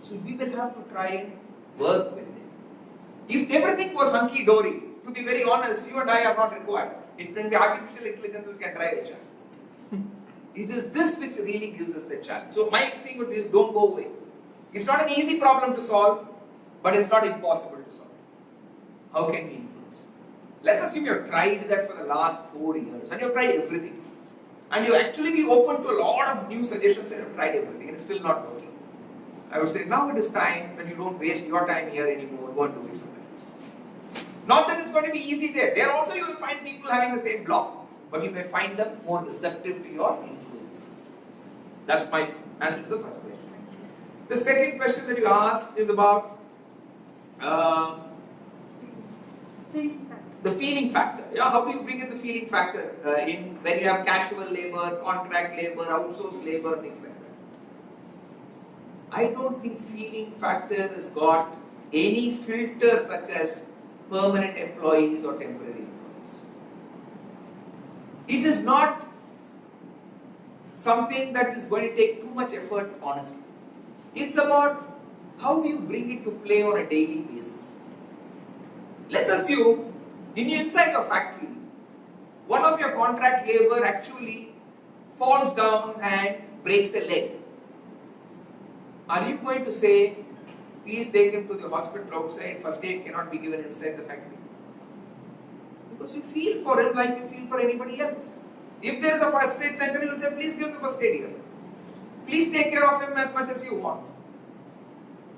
So we will have to try and work with them. If everything was hunky-dory, to be very honest, you and I are not required. It can be artificial intelligence which can drive HR. It is this which really gives us the challenge. So my thing would be, don't go away. It's not an easy problem to solve, but it's not impossible to solve. How can we influence? Let's assume you've tried that for the last 4 years and you've tried everything. And you actually be open to a lot of new suggestions and you've tried everything and it's still not working. I would say now it is time that you don't waste your time here anymore, go and do it somewhere else. Not that it's going to be easy there. There also you will find people having the same block, but you may find them more receptive to your influences. That's my answer to the first question. The second question that you asked is about the feeling factor. Yeah, how do you bring in the feeling factor in when you have casual labor, contract labor, outsourced labor, things like that? I don't think feeling factor has got any filter such as permanent employees or temporary employees. It is not something that is going to take too much effort, honestly. It's about how do you bring it to play on a daily basis. Let's assume inside your factory, one of your contract labor actually falls down and breaks a leg. Are you going to say, please take him to the hospital outside, first aid cannot be given inside the factory. Because you feel for him like you feel for anybody else. If there is a first aid center, you will say, please give him the first aid here. Please take care of him as much as you want.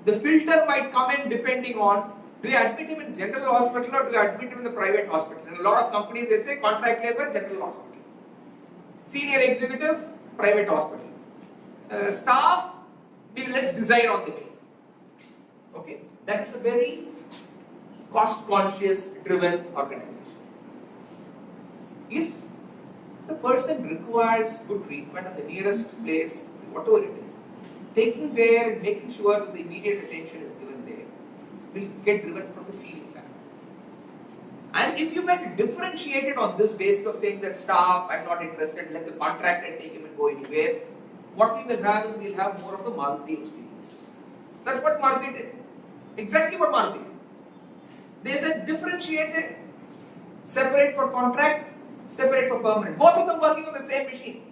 The filter might come in depending on, do you admit him in general hospital or do you admit him in the private hospital? In a lot of companies, they say contract labor, general hospital. Senior executive, private hospital. Staff, let's decide on the day. Okay? That is a very cost-conscious driven organization. If the person requires good treatment at the nearest place, whatever it is, taking care and making sure that the immediate attention is given there will get driven from the feeling factor. And if you were to differentiate it on this basis of saying that staff, I'm not interested, let the contractor take him and go anywhere, what we will have is we will have more of the Maruti experiences. That's what Maruti did. Exactly what Maruti did. They said differentiated, separate for contract, separate for permanent. Both of them working on the same machine.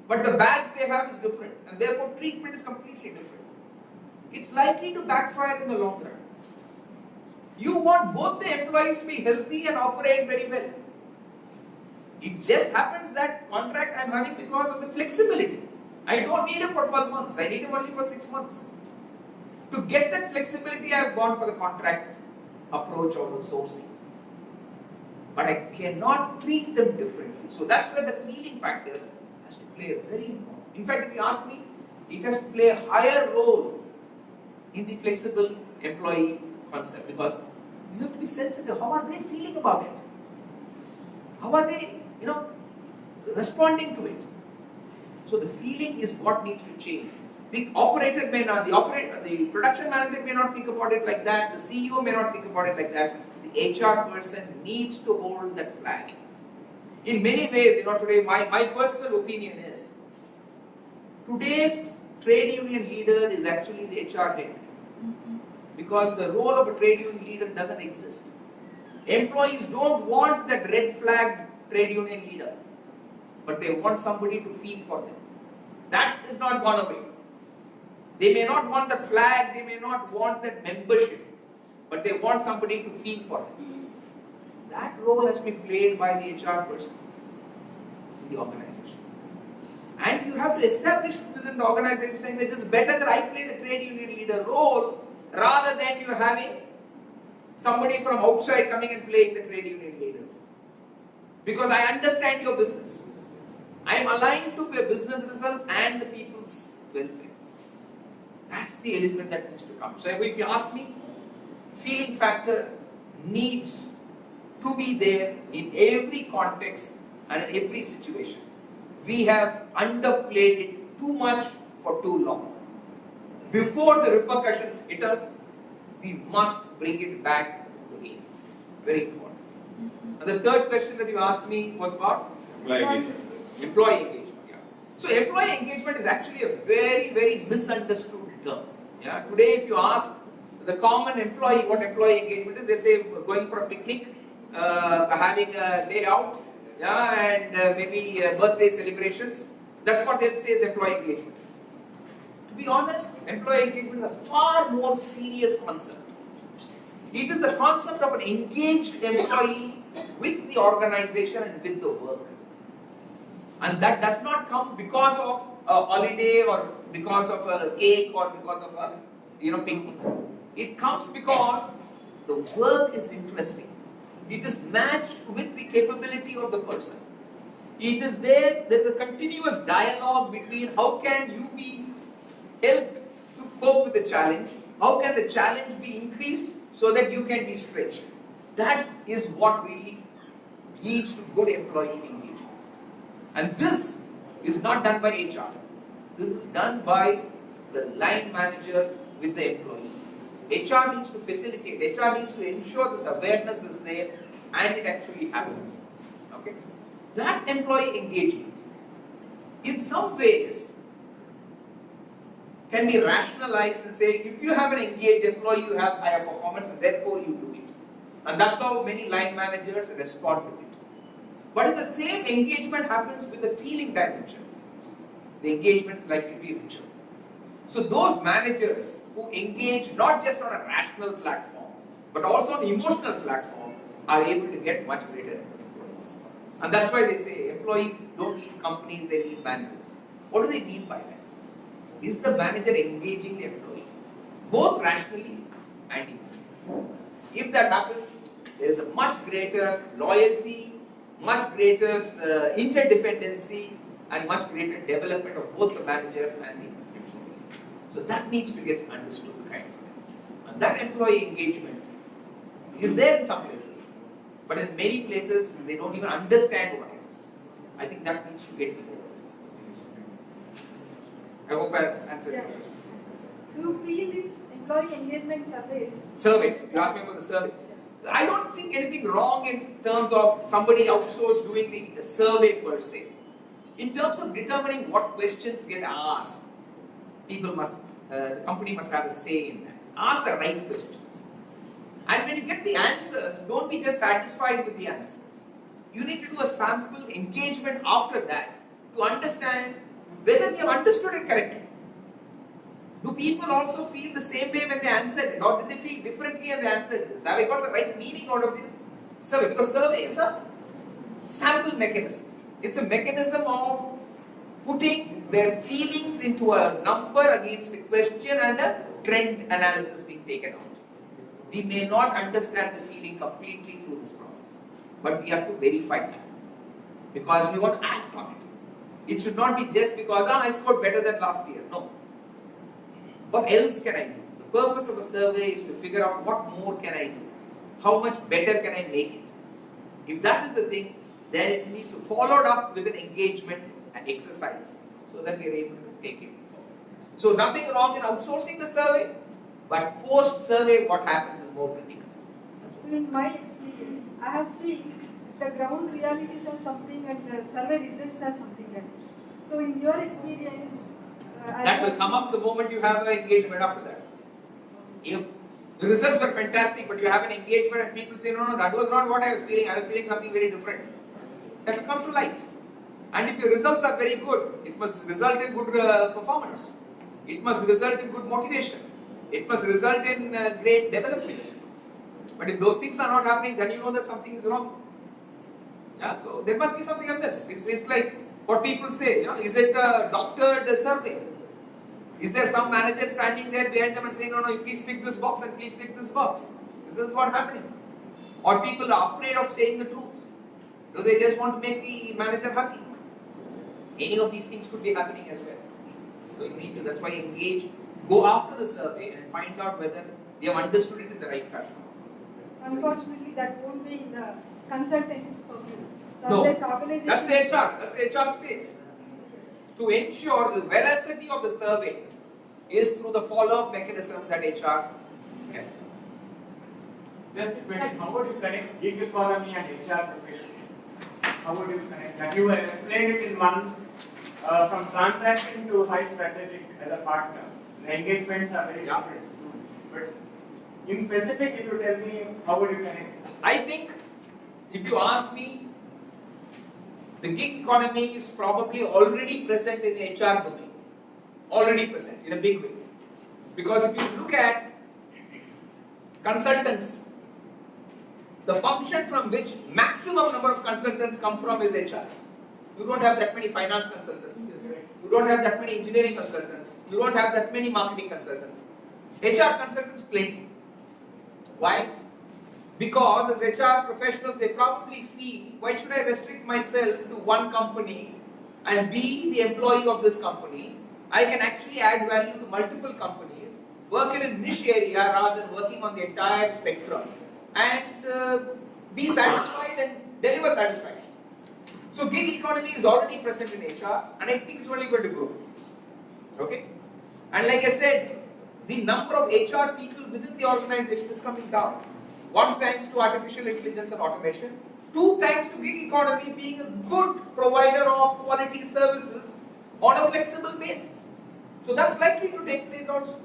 But the badge they have is different, and therefore treatment is completely different. It's likely to backfire in the long run. You want both the employees to be healthy and operate very well. It just happens that contract I'm having because of the flexibility. I don't need him for 12 months, I need him only for 6 months. To get that flexibility, I've gone for the contract approach or the sourcing. But I cannot treat them differently. So that's where the feeling factor has to play a very important. In fact, if you ask me, it has to play a higher role in the flexible employee concept, because you have to be sensitive. How are they feeling about it? How are they, responding to it? So the feeling is what needs to change. The operator may not, the production manager may not think about it like that. The CEO may not think about it like that. The HR person needs to hold that flag. In many ways, today my personal opinion is, today's trade union leader is actually the HR head. Because the role of a trade union leader doesn't exist. Employees don't want that red flag trade union leader, but they want somebody to feel for them. That is not gone away. They may not want the flag, they may not want that membership, but they want somebody to feel for them. That role has been played by the HR person in the organization. And you have to establish within the organization saying that it is better that I play the trade union leader role rather than you having somebody from outside coming and playing the trade union leader. Because I understand your business. I am aligned to the business results and the people's welfare. That's the element that needs to come. So if you ask me, feeling factor needs to be there in every context and in every situation. We have underplayed it too much for too long. Before the repercussions hit us, we must bring it back to the game. Very important. And the third question that you asked me was about employee engagement. Yeah. So employee engagement is actually a very, very misunderstood term. Yeah. Today, if you ask the common employee what employee engagement is, they'll say going for a picnic, having a day out, and maybe birthday celebrations. That's what they'll say is employee engagement. To be honest, employee engagement is a far more serious concept. It is the concept of an engaged employee with the organization and with the work. And that does not come because of a holiday or because of a cake or because of a picnic. It comes because the work is interesting. It is matched with the capability of the person. It is there is a continuous dialogue between how can you be helped to cope with the challenge, how can the challenge be increased so that you can be stretched. That is what really leads to good employee engagement. And this is not done by HR. This is done by the line manager with the employee. HR needs to facilitate, HR needs to ensure that the awareness is there and it actually happens. Okay? That employee engagement, in some ways, can be rationalized and say, if you have an engaged employee, you have higher performance and therefore you do it. And that's how many line managers respond to it. But if the same engagement happens with the feeling dimension, the engagement is likely to be richer. So those managers who engage not just on a rational platform, but also on an emotional platform are able to get much greater employees. And that's why they say employees don't leave companies, they leave managers. What do they mean by that? Is the manager engaging the employee, both rationally and emotionally? If that happens, there is a much greater loyalty, much greater interdependency, and much greater development of both the manager and the employee. So that needs to get understood kind of. And that employee engagement is there in some places, but in many places they don't even understand what it is. I think that needs to get more. I hope I have answered your question. Do you feel these employee engagement surveys? Surveys. You asked me about the survey. I don't think anything wrong in terms of somebody outsourced doing the survey per se. In terms of determining what questions get asked, the company must have a say in that. Ask the right questions. And when you get the answers, don't be just satisfied with the answers. You need to do a sample engagement after that to understand whether you have understood it correctly. Do people also feel the same way when they answered it, or did they feel differently when they answered this? Have I got the right meaning out of this survey? Because survey is a sample mechanism. It's a mechanism of putting their feelings into a number against a question and a trend analysis being taken out. We may not understand the feeling completely through this process, but we have to verify that because we want to act on it. It should not be just because I scored better than last year. No. What else can I do? The purpose of a survey is to figure out what more can I do? How much better can I make it? If that is the thing, then it needs to be followed up with an engagement and exercise so that we are able to take it forward. So nothing wrong in outsourcing the survey, but post-survey what happens is more critical. So in my experience, I have seen the ground realities are something and the survey results are something else. So in your experience, that will come up the moment you have an engagement after that. If the results were fantastic, but you have an engagement and people say, no, that was not what I was feeling something very different. That will come to light. And if the results are very good, it must result in good performance. It must result in good motivation. It must result in great development. But if those things are not happening, then you know that something is wrong. Yeah, so there must be something amiss. It's like what people say, is it a doctored survey? Is there some manager standing there behind them and saying, no, you please tick this box and please tick this box? Is this what's happening? Or people are afraid of saying the truth? Do they just want to make the manager happy? Any of these things could be happening as well. So you need to, that's why engage, go after the survey and find out whether they have understood it in the right fashion. Unfortunately, that won't be in the consultant's purview. So No, organization that's the HR space. To ensure the veracity of the survey is through the follow-up mechanism that HR has. Just a question, how would you connect gig economy and HR profession? How would you connect that? You explained it in one, from transaction to high strategic as a partner. The engagements are very different. But in specific, if you tell me, how would you connect? I think, if you ask me, the gig economy is probably already present in the HR domain. Already present in a big way. Because if you look at consultants, the function from which maximum number of consultants come from is HR. You don't have that many finance consultants. You don't have that many engineering consultants. You don't have that many marketing consultants. HR consultants plenty. Why? Because as HR professionals, they probably feel, why should I restrict myself to one company and be the employee of this company? I can actually add value to multiple companies, work in a niche area rather than working on the entire spectrum, and be satisfied and deliver satisfaction. So gig economy is already present in HR, and I think it's only going to grow. Okay? And like I said, the number of HR people within the organization is coming down. One, thanks to artificial intelligence and automation. Two, thanks to gig economy being a good provider of quality services on a flexible basis. So that's likely to take place also.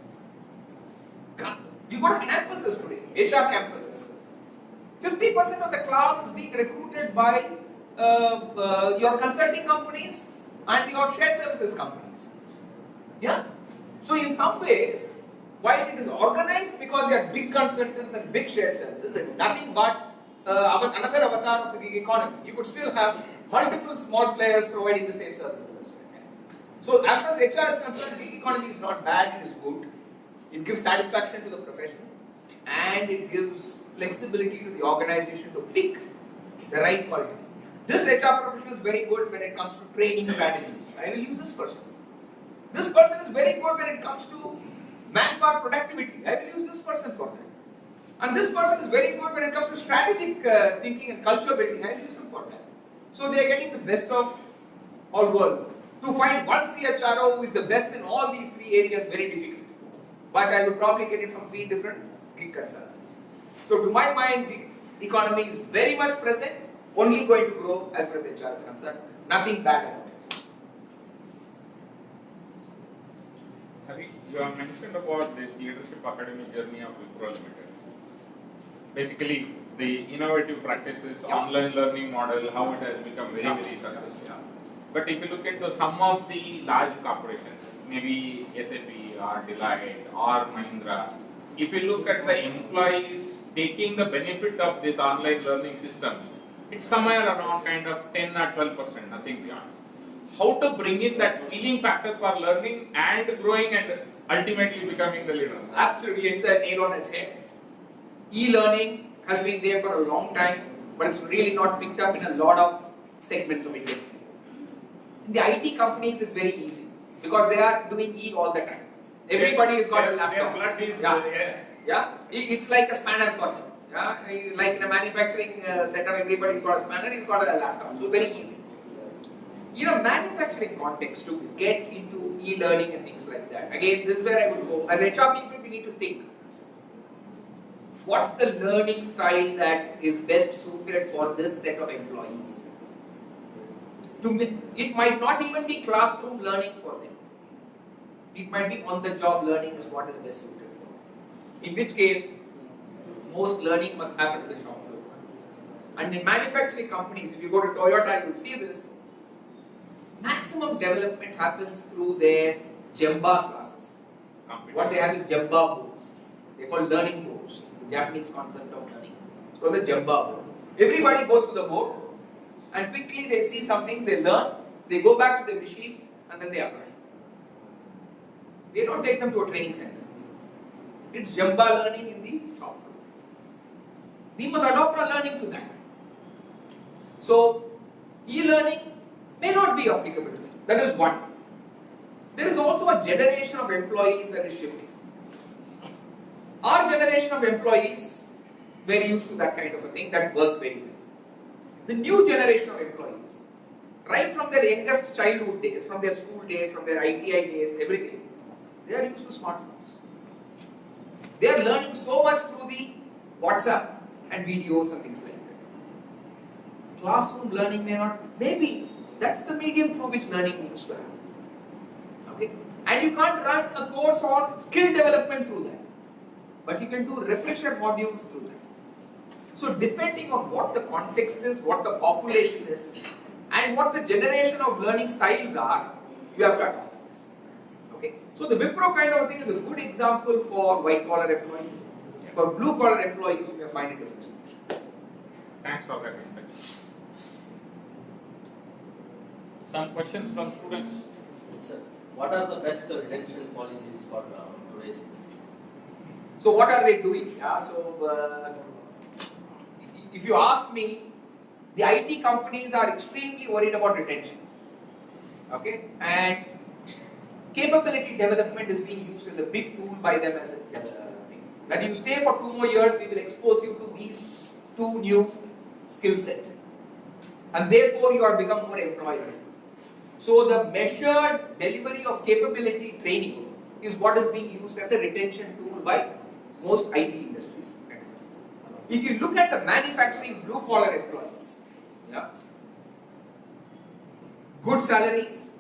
You go to campuses today, HR campuses. 50% of the class is being recruited by your consulting companies and your shared services companies. Yeah? So in some ways, while it is organized because they are big consultants and big shared services, it is nothing but another avatar of the gig economy. You could still have multiple small players providing the same services as well. So as far as HR is concerned, gig economy is not bad, it is good. It gives satisfaction to the profession and it gives flexibility to the organization to pick the right quality. This HR professional is very good when it comes to training strategies. I will use this person. This person is very good when it comes to manpower productivity. I will use this person for that. And this person is very good when it comes to strategic thinking and culture building. I will use him for that. So they are getting the best of all worlds. To find one CHRO who is the best in all these three areas is very difficult. But I would probably get it from three different gig consultants. So to my mind, the economy is very much present, only going to grow as far as HR is concerned. Nothing bad about it. Harish, you have mentioned about this leadership academy journey of Wipro Limited. Basically, the innovative practices, online learning model, how it has become very, very successful. But if you look at some of the large corporations, maybe SAP or Deloitte or Mahindra, if you look at the employees taking the benefit of this online learning system, it's somewhere around kind of 10 or 12%, nothing beyond. How to bring in that feeling factor for learning and growing and ultimately becoming the leaders? Absolutely, hit the nail on its head. E-learning has been there for a long time, but it's really not picked up in a lot of segments of industry. In the IT companies, it's very easy because they are doing E all the time. Everybody has got a laptop. Their blood is Yeah, it's like a spanner for them. Yeah, like in a manufacturing setup, everybody's got a spanner, he's got a laptop. So very easy. In a manufacturing context, to get into e-learning and things like that, again, this is where I would go. As HR people, we need to think. What's the learning style that is best suited for this set of employees? It might not even be classroom learning for them. It might be on-the-job learning is what is best suited for them. In which case, most learning must happen to the shop floor. And in manufacturing companies, if you go to Toyota, you will see this. Maximum development happens through their Gemba classes. What they have is Gemba boards. They call learning boards. The Japanese concept of learning. It's called the Gemba board. Everybody goes to the board and quickly they see some things, they learn, they go back to the machine and then they apply. They don't take them to a training center. It's Gemba learning in the shop floor. We must adopt our learning to that. So, e-learning may not be applicable to it. That is one. There is also a generation of employees that is shifting. Our generation of employees were used to that kind of a thing that worked very well. The new generation of employees, right from their youngest childhood days, from their school days, from their ITI days, everything, they are used to smartphones. They are learning so much through the WhatsApp and videos and things like that. Classroom learning may not, maybe that's the medium through which learning needs to happen. Okay? And you can't run a course on skill development through that. But you can do refresher modules through that. So depending on what the context is, what the population is, and what the generation of learning styles are, you have to adopt this. Okay? So the Wipro kind of thing is a good example for white collar employees. For blue collar employees, you may find a different solution. Thanks for that insight. Some questions from students? Sir, what are the best retention policies for today's industry? So what are they doing? Yeah, if you ask me, the IT companies are extremely worried about retention. Okay? And capability development is being used as a big tool by them as a thing. That you stay for 2 more years, we will expose you to these 2 new skill set. And therefore you are become more employable. So the measured delivery of capability training is what is being used as a retention tool by most IT industries. If you look at the manufacturing blue collar employees, yeah, good salaries,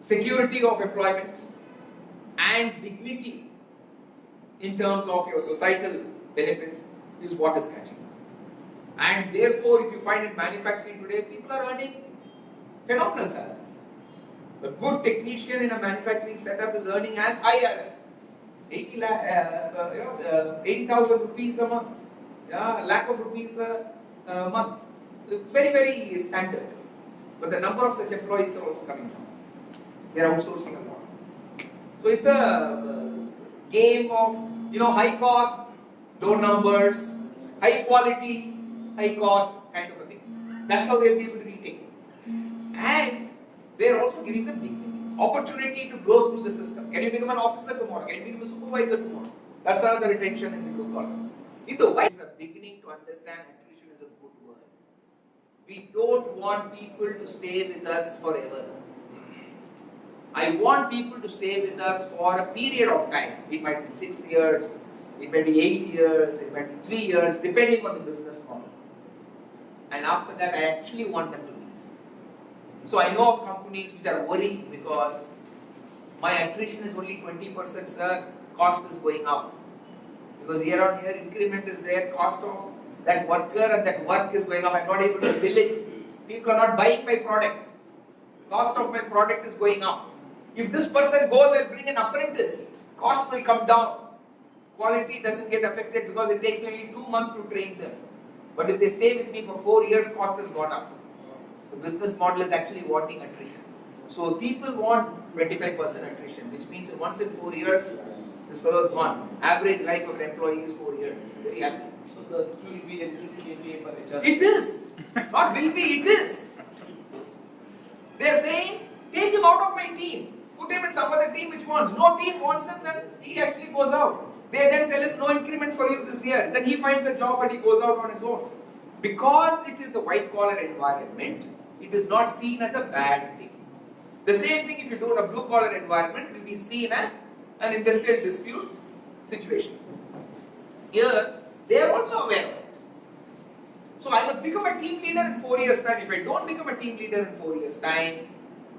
security of employment, and dignity in terms of your societal benefits is what is catching. And therefore, if you find in manufacturing today, people are earning phenomenal salaries. A good technician in a manufacturing setup is earning as high as 80,000 rupees a month. Yeah, a lakh of rupees a month. Very, very standard. But the number of such employees are also coming down. They are outsourcing a lot. So it's a game of high cost, low numbers, high quality, high cost kind of a thing. That's how they'll be able to retain. And they're also giving them dignity, opportunity to grow through the system. Can you become an officer tomorrow? Can you become a supervisor tomorrow? That's another retention in the blue collar. In the white, it's a beginning to understand attrition is a good word. We don't want people to stay with us forever. I want people to stay with us for a period of time. It might be 6 years, it might be 8 years, it might be 3 years, depending on the business model. And after that, I actually want them to leave. So I know of companies which are worried because my attrition is only 20%, sir, cost is going up. Because year on year increment is there, cost of that worker and that work is going up, I'm not able to bill it. People are not buying my product. Cost of my product is going up. If this person goes, I'll bring an apprentice. Cost will come down. Quality doesn't get affected because it takes maybe 2 months to train them. But if they stay with me for 4 years, cost has gone up. The business model is actually wanting attrition. So people want 25% attrition, which means that once in 4 years, this fellow is gone. Average life of an employee is 4 years. Very happy. So that will be a new KPI for HR. It is. Not will be, it is. They are saying, take him out of my team. Put him in some other team which wants. No team wants him, then he actually goes out. They then tell him, no increment for you this year. Then he finds a job and he goes out on his own. Because it is a white collar environment, it is not seen as a bad thing. The same thing if you do in a blue collar environment, it will be seen as an industrial dispute situation. Here, they are also aware of it. So I must become a team leader in 4 years' time. If I don't become a team leader in 4 years' time,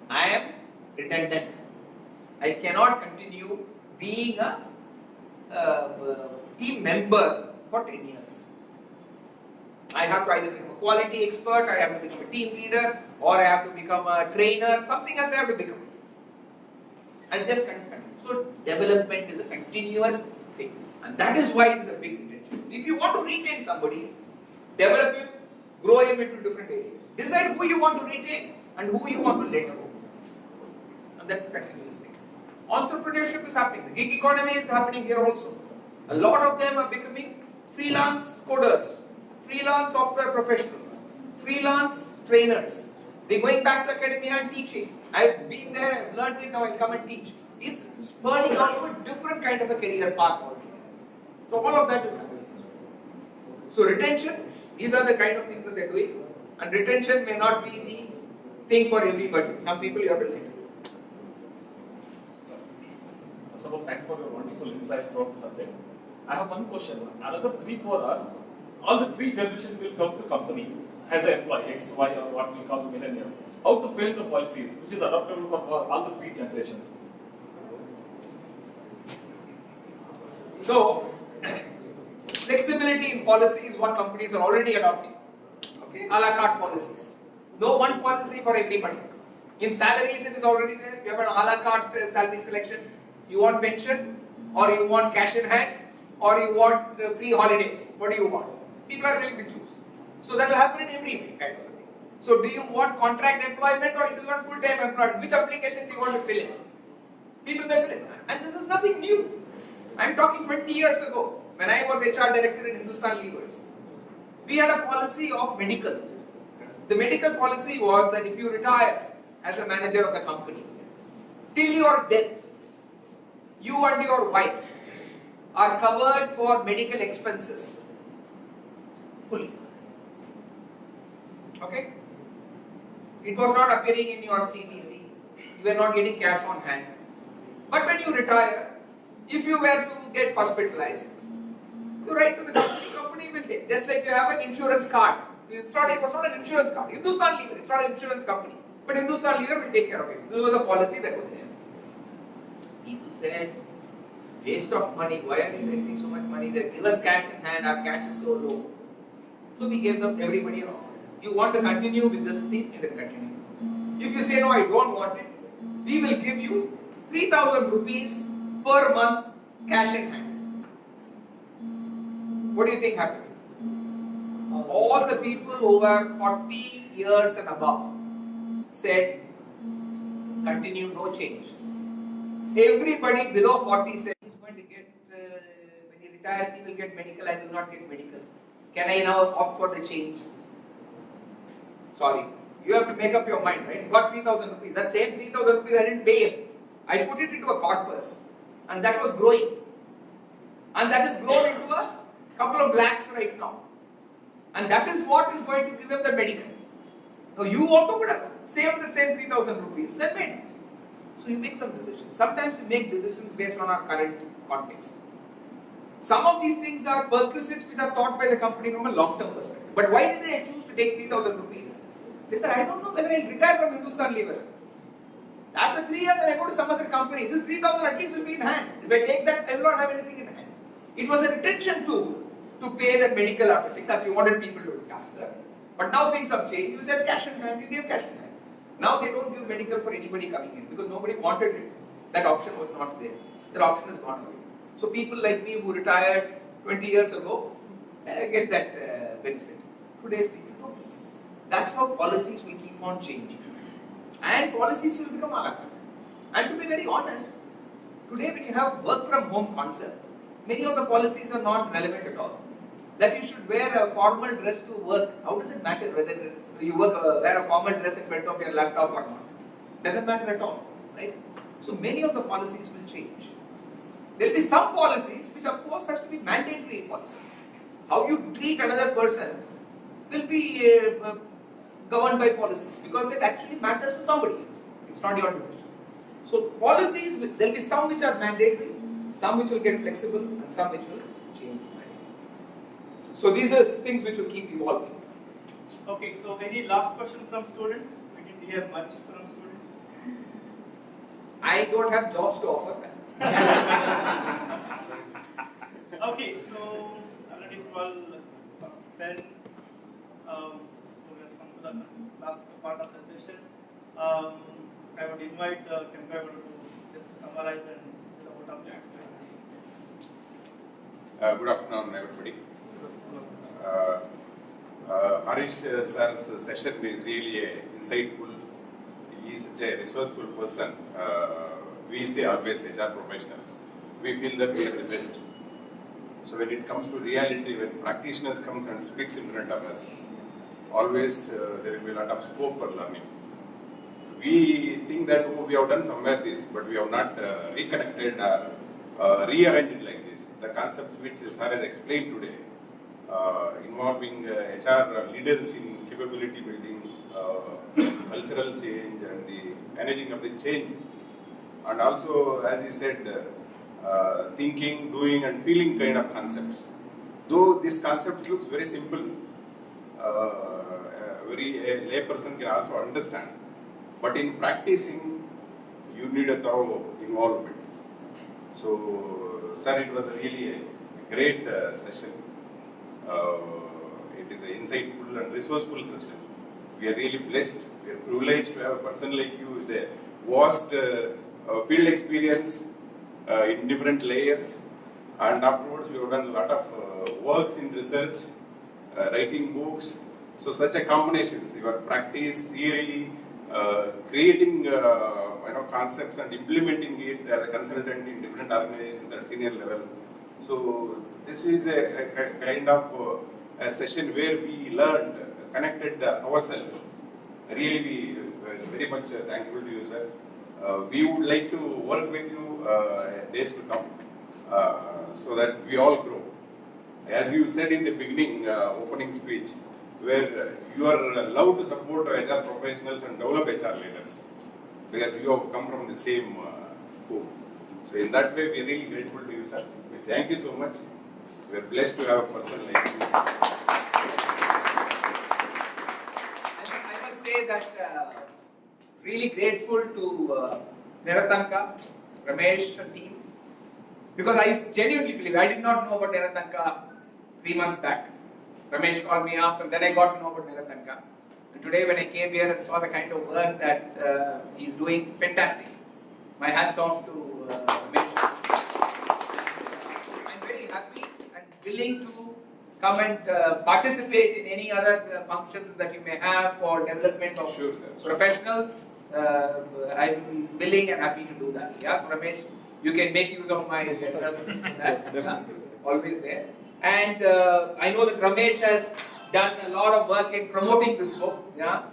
I am redundant. I cannot continue being a team member for 10 years. I have to either become a quality expert, I have to become a team leader, or I have to become a trainer, something else I have to become. I just can't continue. So development is a continuous thing. And that is why it is a big retention. If you want to retain somebody, develop him, grow him into different areas. Decide who you want to retain and who you want to let go. And that's a continuous thing. Entrepreneurship is happening. The gig economy is happening here also. A lot of them are becoming freelance coders, freelance software professionals, freelance trainers. They're going back to academia and teaching. I've been there, I've learned it, now I'll come and teach. It's spurning out to a different kind of a career path altogether. So all of that is happening. So retention, these are the kind of things that they're doing. And retention may not be the thing for everybody. Some people you have to let go. First of all, thanks for your wonderful insights throughout the subject. I have one question. Another 3-4 hours, all the 3 generations will come to company as an employee, X, Y, or what we call the millennials. How to frame the policies which is adaptable for all the 3 generations? So, flexibility in policy is what companies are already adopting. Okay, a la carte policies. No one policy for everybody. In salaries, it is already there. You have an a la carte salary selection. You want pension, or you want cash in hand, or you want free holidays. What do you want? People are willing to choose. So that will happen in every way, kind of a thing. So do you want contract employment or do you want full-time employment? Which application do you want to fill in? People may fill in. And this is nothing new. I am talking 20 years ago, when I was HR director in Hindustan Levers. We had a policy of medical. The medical policy was that if you retire as a manager of the company, till your death, you and your wife are covered for medical expenses fully. Okay? It was not appearing in your CTC. You were not getting cash on hand. But when you retire, if you were to get hospitalized, you write to the company will take. Just like you have an insurance card. It was not an insurance card. Hindustan Lever, it's not an insurance company. But Hindustan Lever will take care of it. This was a policy that was there. People said, waste of money, why are you wasting so much money? They give us cash in hand, our cash is so low. So we gave them everybody an offer. You want to continue with this thing, you can continue. If you say no, I don't want it, we will give you 3,000 rupees per month cash in hand. What do you think happened? All the people who were 40 years and above said, continue, no change. Everybody below 40 said, he's going to get, when he retires, he will get medical, I will not get medical. Can I now opt for the change? Sorry. You have to make up your mind, right? You got 3,000 rupees. That same 3,000 rupees I didn't pay him. I put it into a corpus. And that was growing. And that is grown into a couple of lakhs right now. And that is what is going to give him the medical. Now you also could have saved the same 3,000 rupees and made it. So you make some decisions. Sometimes we make decisions based on our current context. Some of these things are perquisites which are thought by the company from a long-term perspective. But why did they choose to take 3,000 rupees? They said, I don't know whether I'll retire from Hindustan Lever. After 3 years, I go to some other company. This 3,000 at least will be in hand. If I take that, I will not have anything in hand. It was a retention tool to pay that medical after thing that you wanted people to retire. But now things have changed. You said cash in hand, you gave cash in hand. Now they don't give medical for anybody coming in because nobody wanted it. That option was not there. That option has gone away. So people like me who retired 20 years ago get that benefit. Today's people don't. That's how policies will keep on changing. And policies will become a la carte. And to be very honest, today when you have work from home concept, many of the policies are not relevant at all. That you should wear a formal dress to work, how does it matter whether you wear a formal dress in front of your laptop or not? Doesn't matter at all, right? So many of the policies will change. There will be some policies which of course has to be mandatory policies. How you treat another person will be governed by policies because it actually matters to somebody else. It's not your decision. So policies, there will be some which are mandatory, some which will get flexible and some which will change. So these are things which will keep evolving. Okay, so any last question from students? We didn't hear much from students. I don't have jobs to offer them. Okay, so already 12 past 10. So we have come to the last part of the session. I would invite Kempa to just summarize and give a vote of thanks. Good afternoon, everybody. Harish sir's session is really insightful. He is such a resourceful person. We say always HR professionals. We feel that we are the best. So when it comes to reality, when practitioners comes and speaks in front of us, always there will be a lot of scope for learning. We think that we have done somewhere this, but we have not reconnected or rearranged it like this. The concepts which sir has explained today, involving HR leaders in capability building, cultural change and the managing of the change. And also, as he said, thinking, doing and feeling kind of concepts. Though this concept looks very simple, a lay person can also understand. But in practicing, you need a thorough involvement. So, sir, it was really a great session. It is an insightful and resourceful session. We are really blessed. We are privileged to have a person like you with a vast field experience in different layers. And afterwards, we have done a lot of works in research, writing books. So, such a combination, your practice, theory, creating concepts and implementing it as a consultant in different organizations at senior level. So this is a kind of a session where we learned, connected ourselves. Really, we very much thankful to you, sir. We would like to work with you days to come so that we all grow. As you said in the beginning, opening speech, where you are allowed to support HR professionals and develop HR leaders because you have come from the same pool. So in that way, we are really grateful to you, sir. Thank you so much. We are blessed to have a person like you. I must say that really grateful to Neratanka, Ramesh and team because I genuinely believe, I did not know about Neratanka 3 months back. Ramesh called me up and then I got to know about Neratanka. And today when I came here and saw the kind of work that he's doing, fantastic. My hats off to Ramesh. I'm very happy and willing to come and participate in any other functions that you may have for development of professionals. I will be willing and happy to do that. Yeah, so Ramesh, you can make use of my services for that. Yeah, always there. And I know that Ramesh has done a lot of work in promoting this book. Yeah,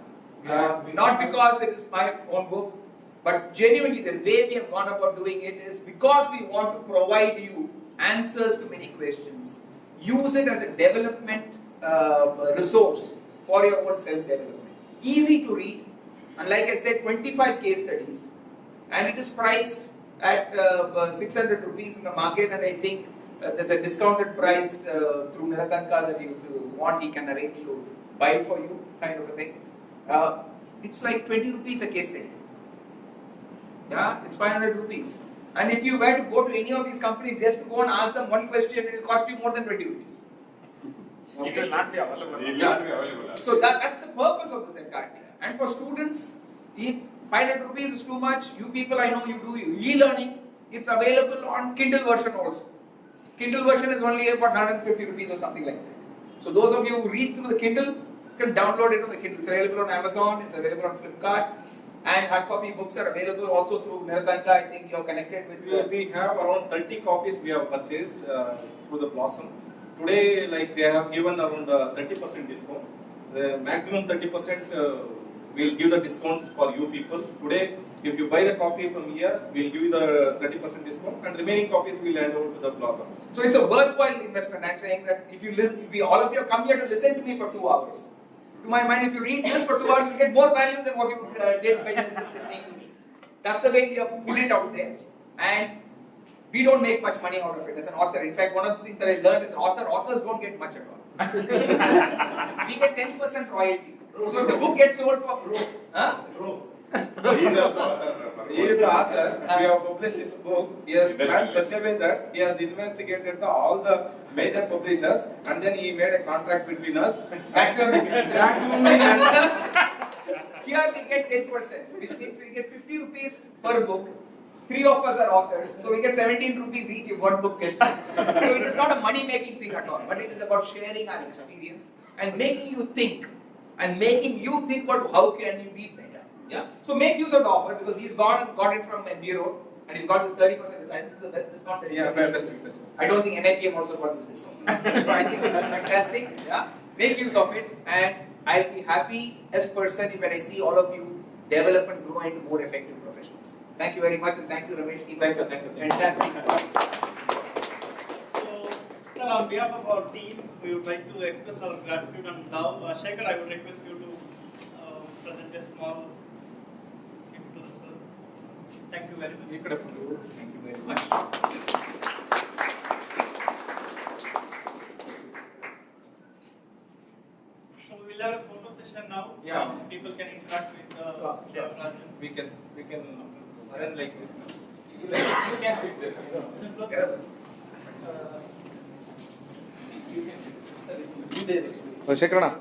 not because it is my own book, but genuinely the way we have gone about doing it is because we want to provide you answers to many questions. Use it as a development resource for your own self-development. Easy to read, and like I said, 25 case studies, and it is priced at 600 rupees in the market, and I think there's a discounted price through Niratanka that if you want, he can arrange to buy it for you, kind of a thing. It's like 20 rupees a case study. Yeah, it's 500 rupees. And if you were to go to any of these companies just to go and ask them one question, it will cost you more than 20 rupees. Okay. It will not be available. It will not be available. So that's the purpose of this entire thing. And for students, if 500 rupees is too much, you people I know you do e-learning, it's available on Kindle version also. Kindle version is only about 150 rupees or something like that. So those of you who read through the Kindle can download it on the Kindle. It's available on Amazon, it's available on Flipkart. And hard copy books are available also through Niratanka. I think you're connected with. We have around 30 copies we have purchased through the Blossom. Today, like they have given around 30% discount. The maximum 30% we'll give the discounts for you people. Today, if you buy the copy from here, we'll give you the 30% discount, and remaining copies we'll hand over to the Blossom. So it's a worthwhile investment. I'm saying that if you listen, if all of you come here to listen to me for 2 hours. To my mind, if you read this for 2 hours, you'll get more value than what you did by just listening to me. That's the way we have put it out there. And we don't make much money out of it as an author. In fact, one of the things that I learned as an author, authors don't get much at all. We get 10% royalty. So if the book gets sold for... He is also author. He is the author. We have published his book. He has planned such a way that he has investigated all the major publishers, and then he made a contract between us. Maximum Here we get 10%, which means we get 50 rupees per book. 3 of us are authors, so we get 17 rupees each if one book gets sold. So it is not a money-making thing at all, but it is about sharing our experience and making you think, about how can you be better. Yeah. So make use of the offer, because he's gone and got it from MD Road, and he's got this 30% discount. I think the best discount that best. I don't think NIPM also got this discount. So I think that's fantastic. Yeah. Make use of it, and I'll be happy as a person when I see all of you develop and grow into more effective professionals. Thank you very much, and thank you, Ramesh. Thank you. Fantastic. So, sir, on behalf of our team, we would like to express our gratitude and love. Shekhar, I would request you to present a small gift to the sir. Thank you very much. Thank you very much. So we will have a photo session now. Yeah. People can interact with their project. We can arrange like this. You can sit there. You can sit there. Shekhar.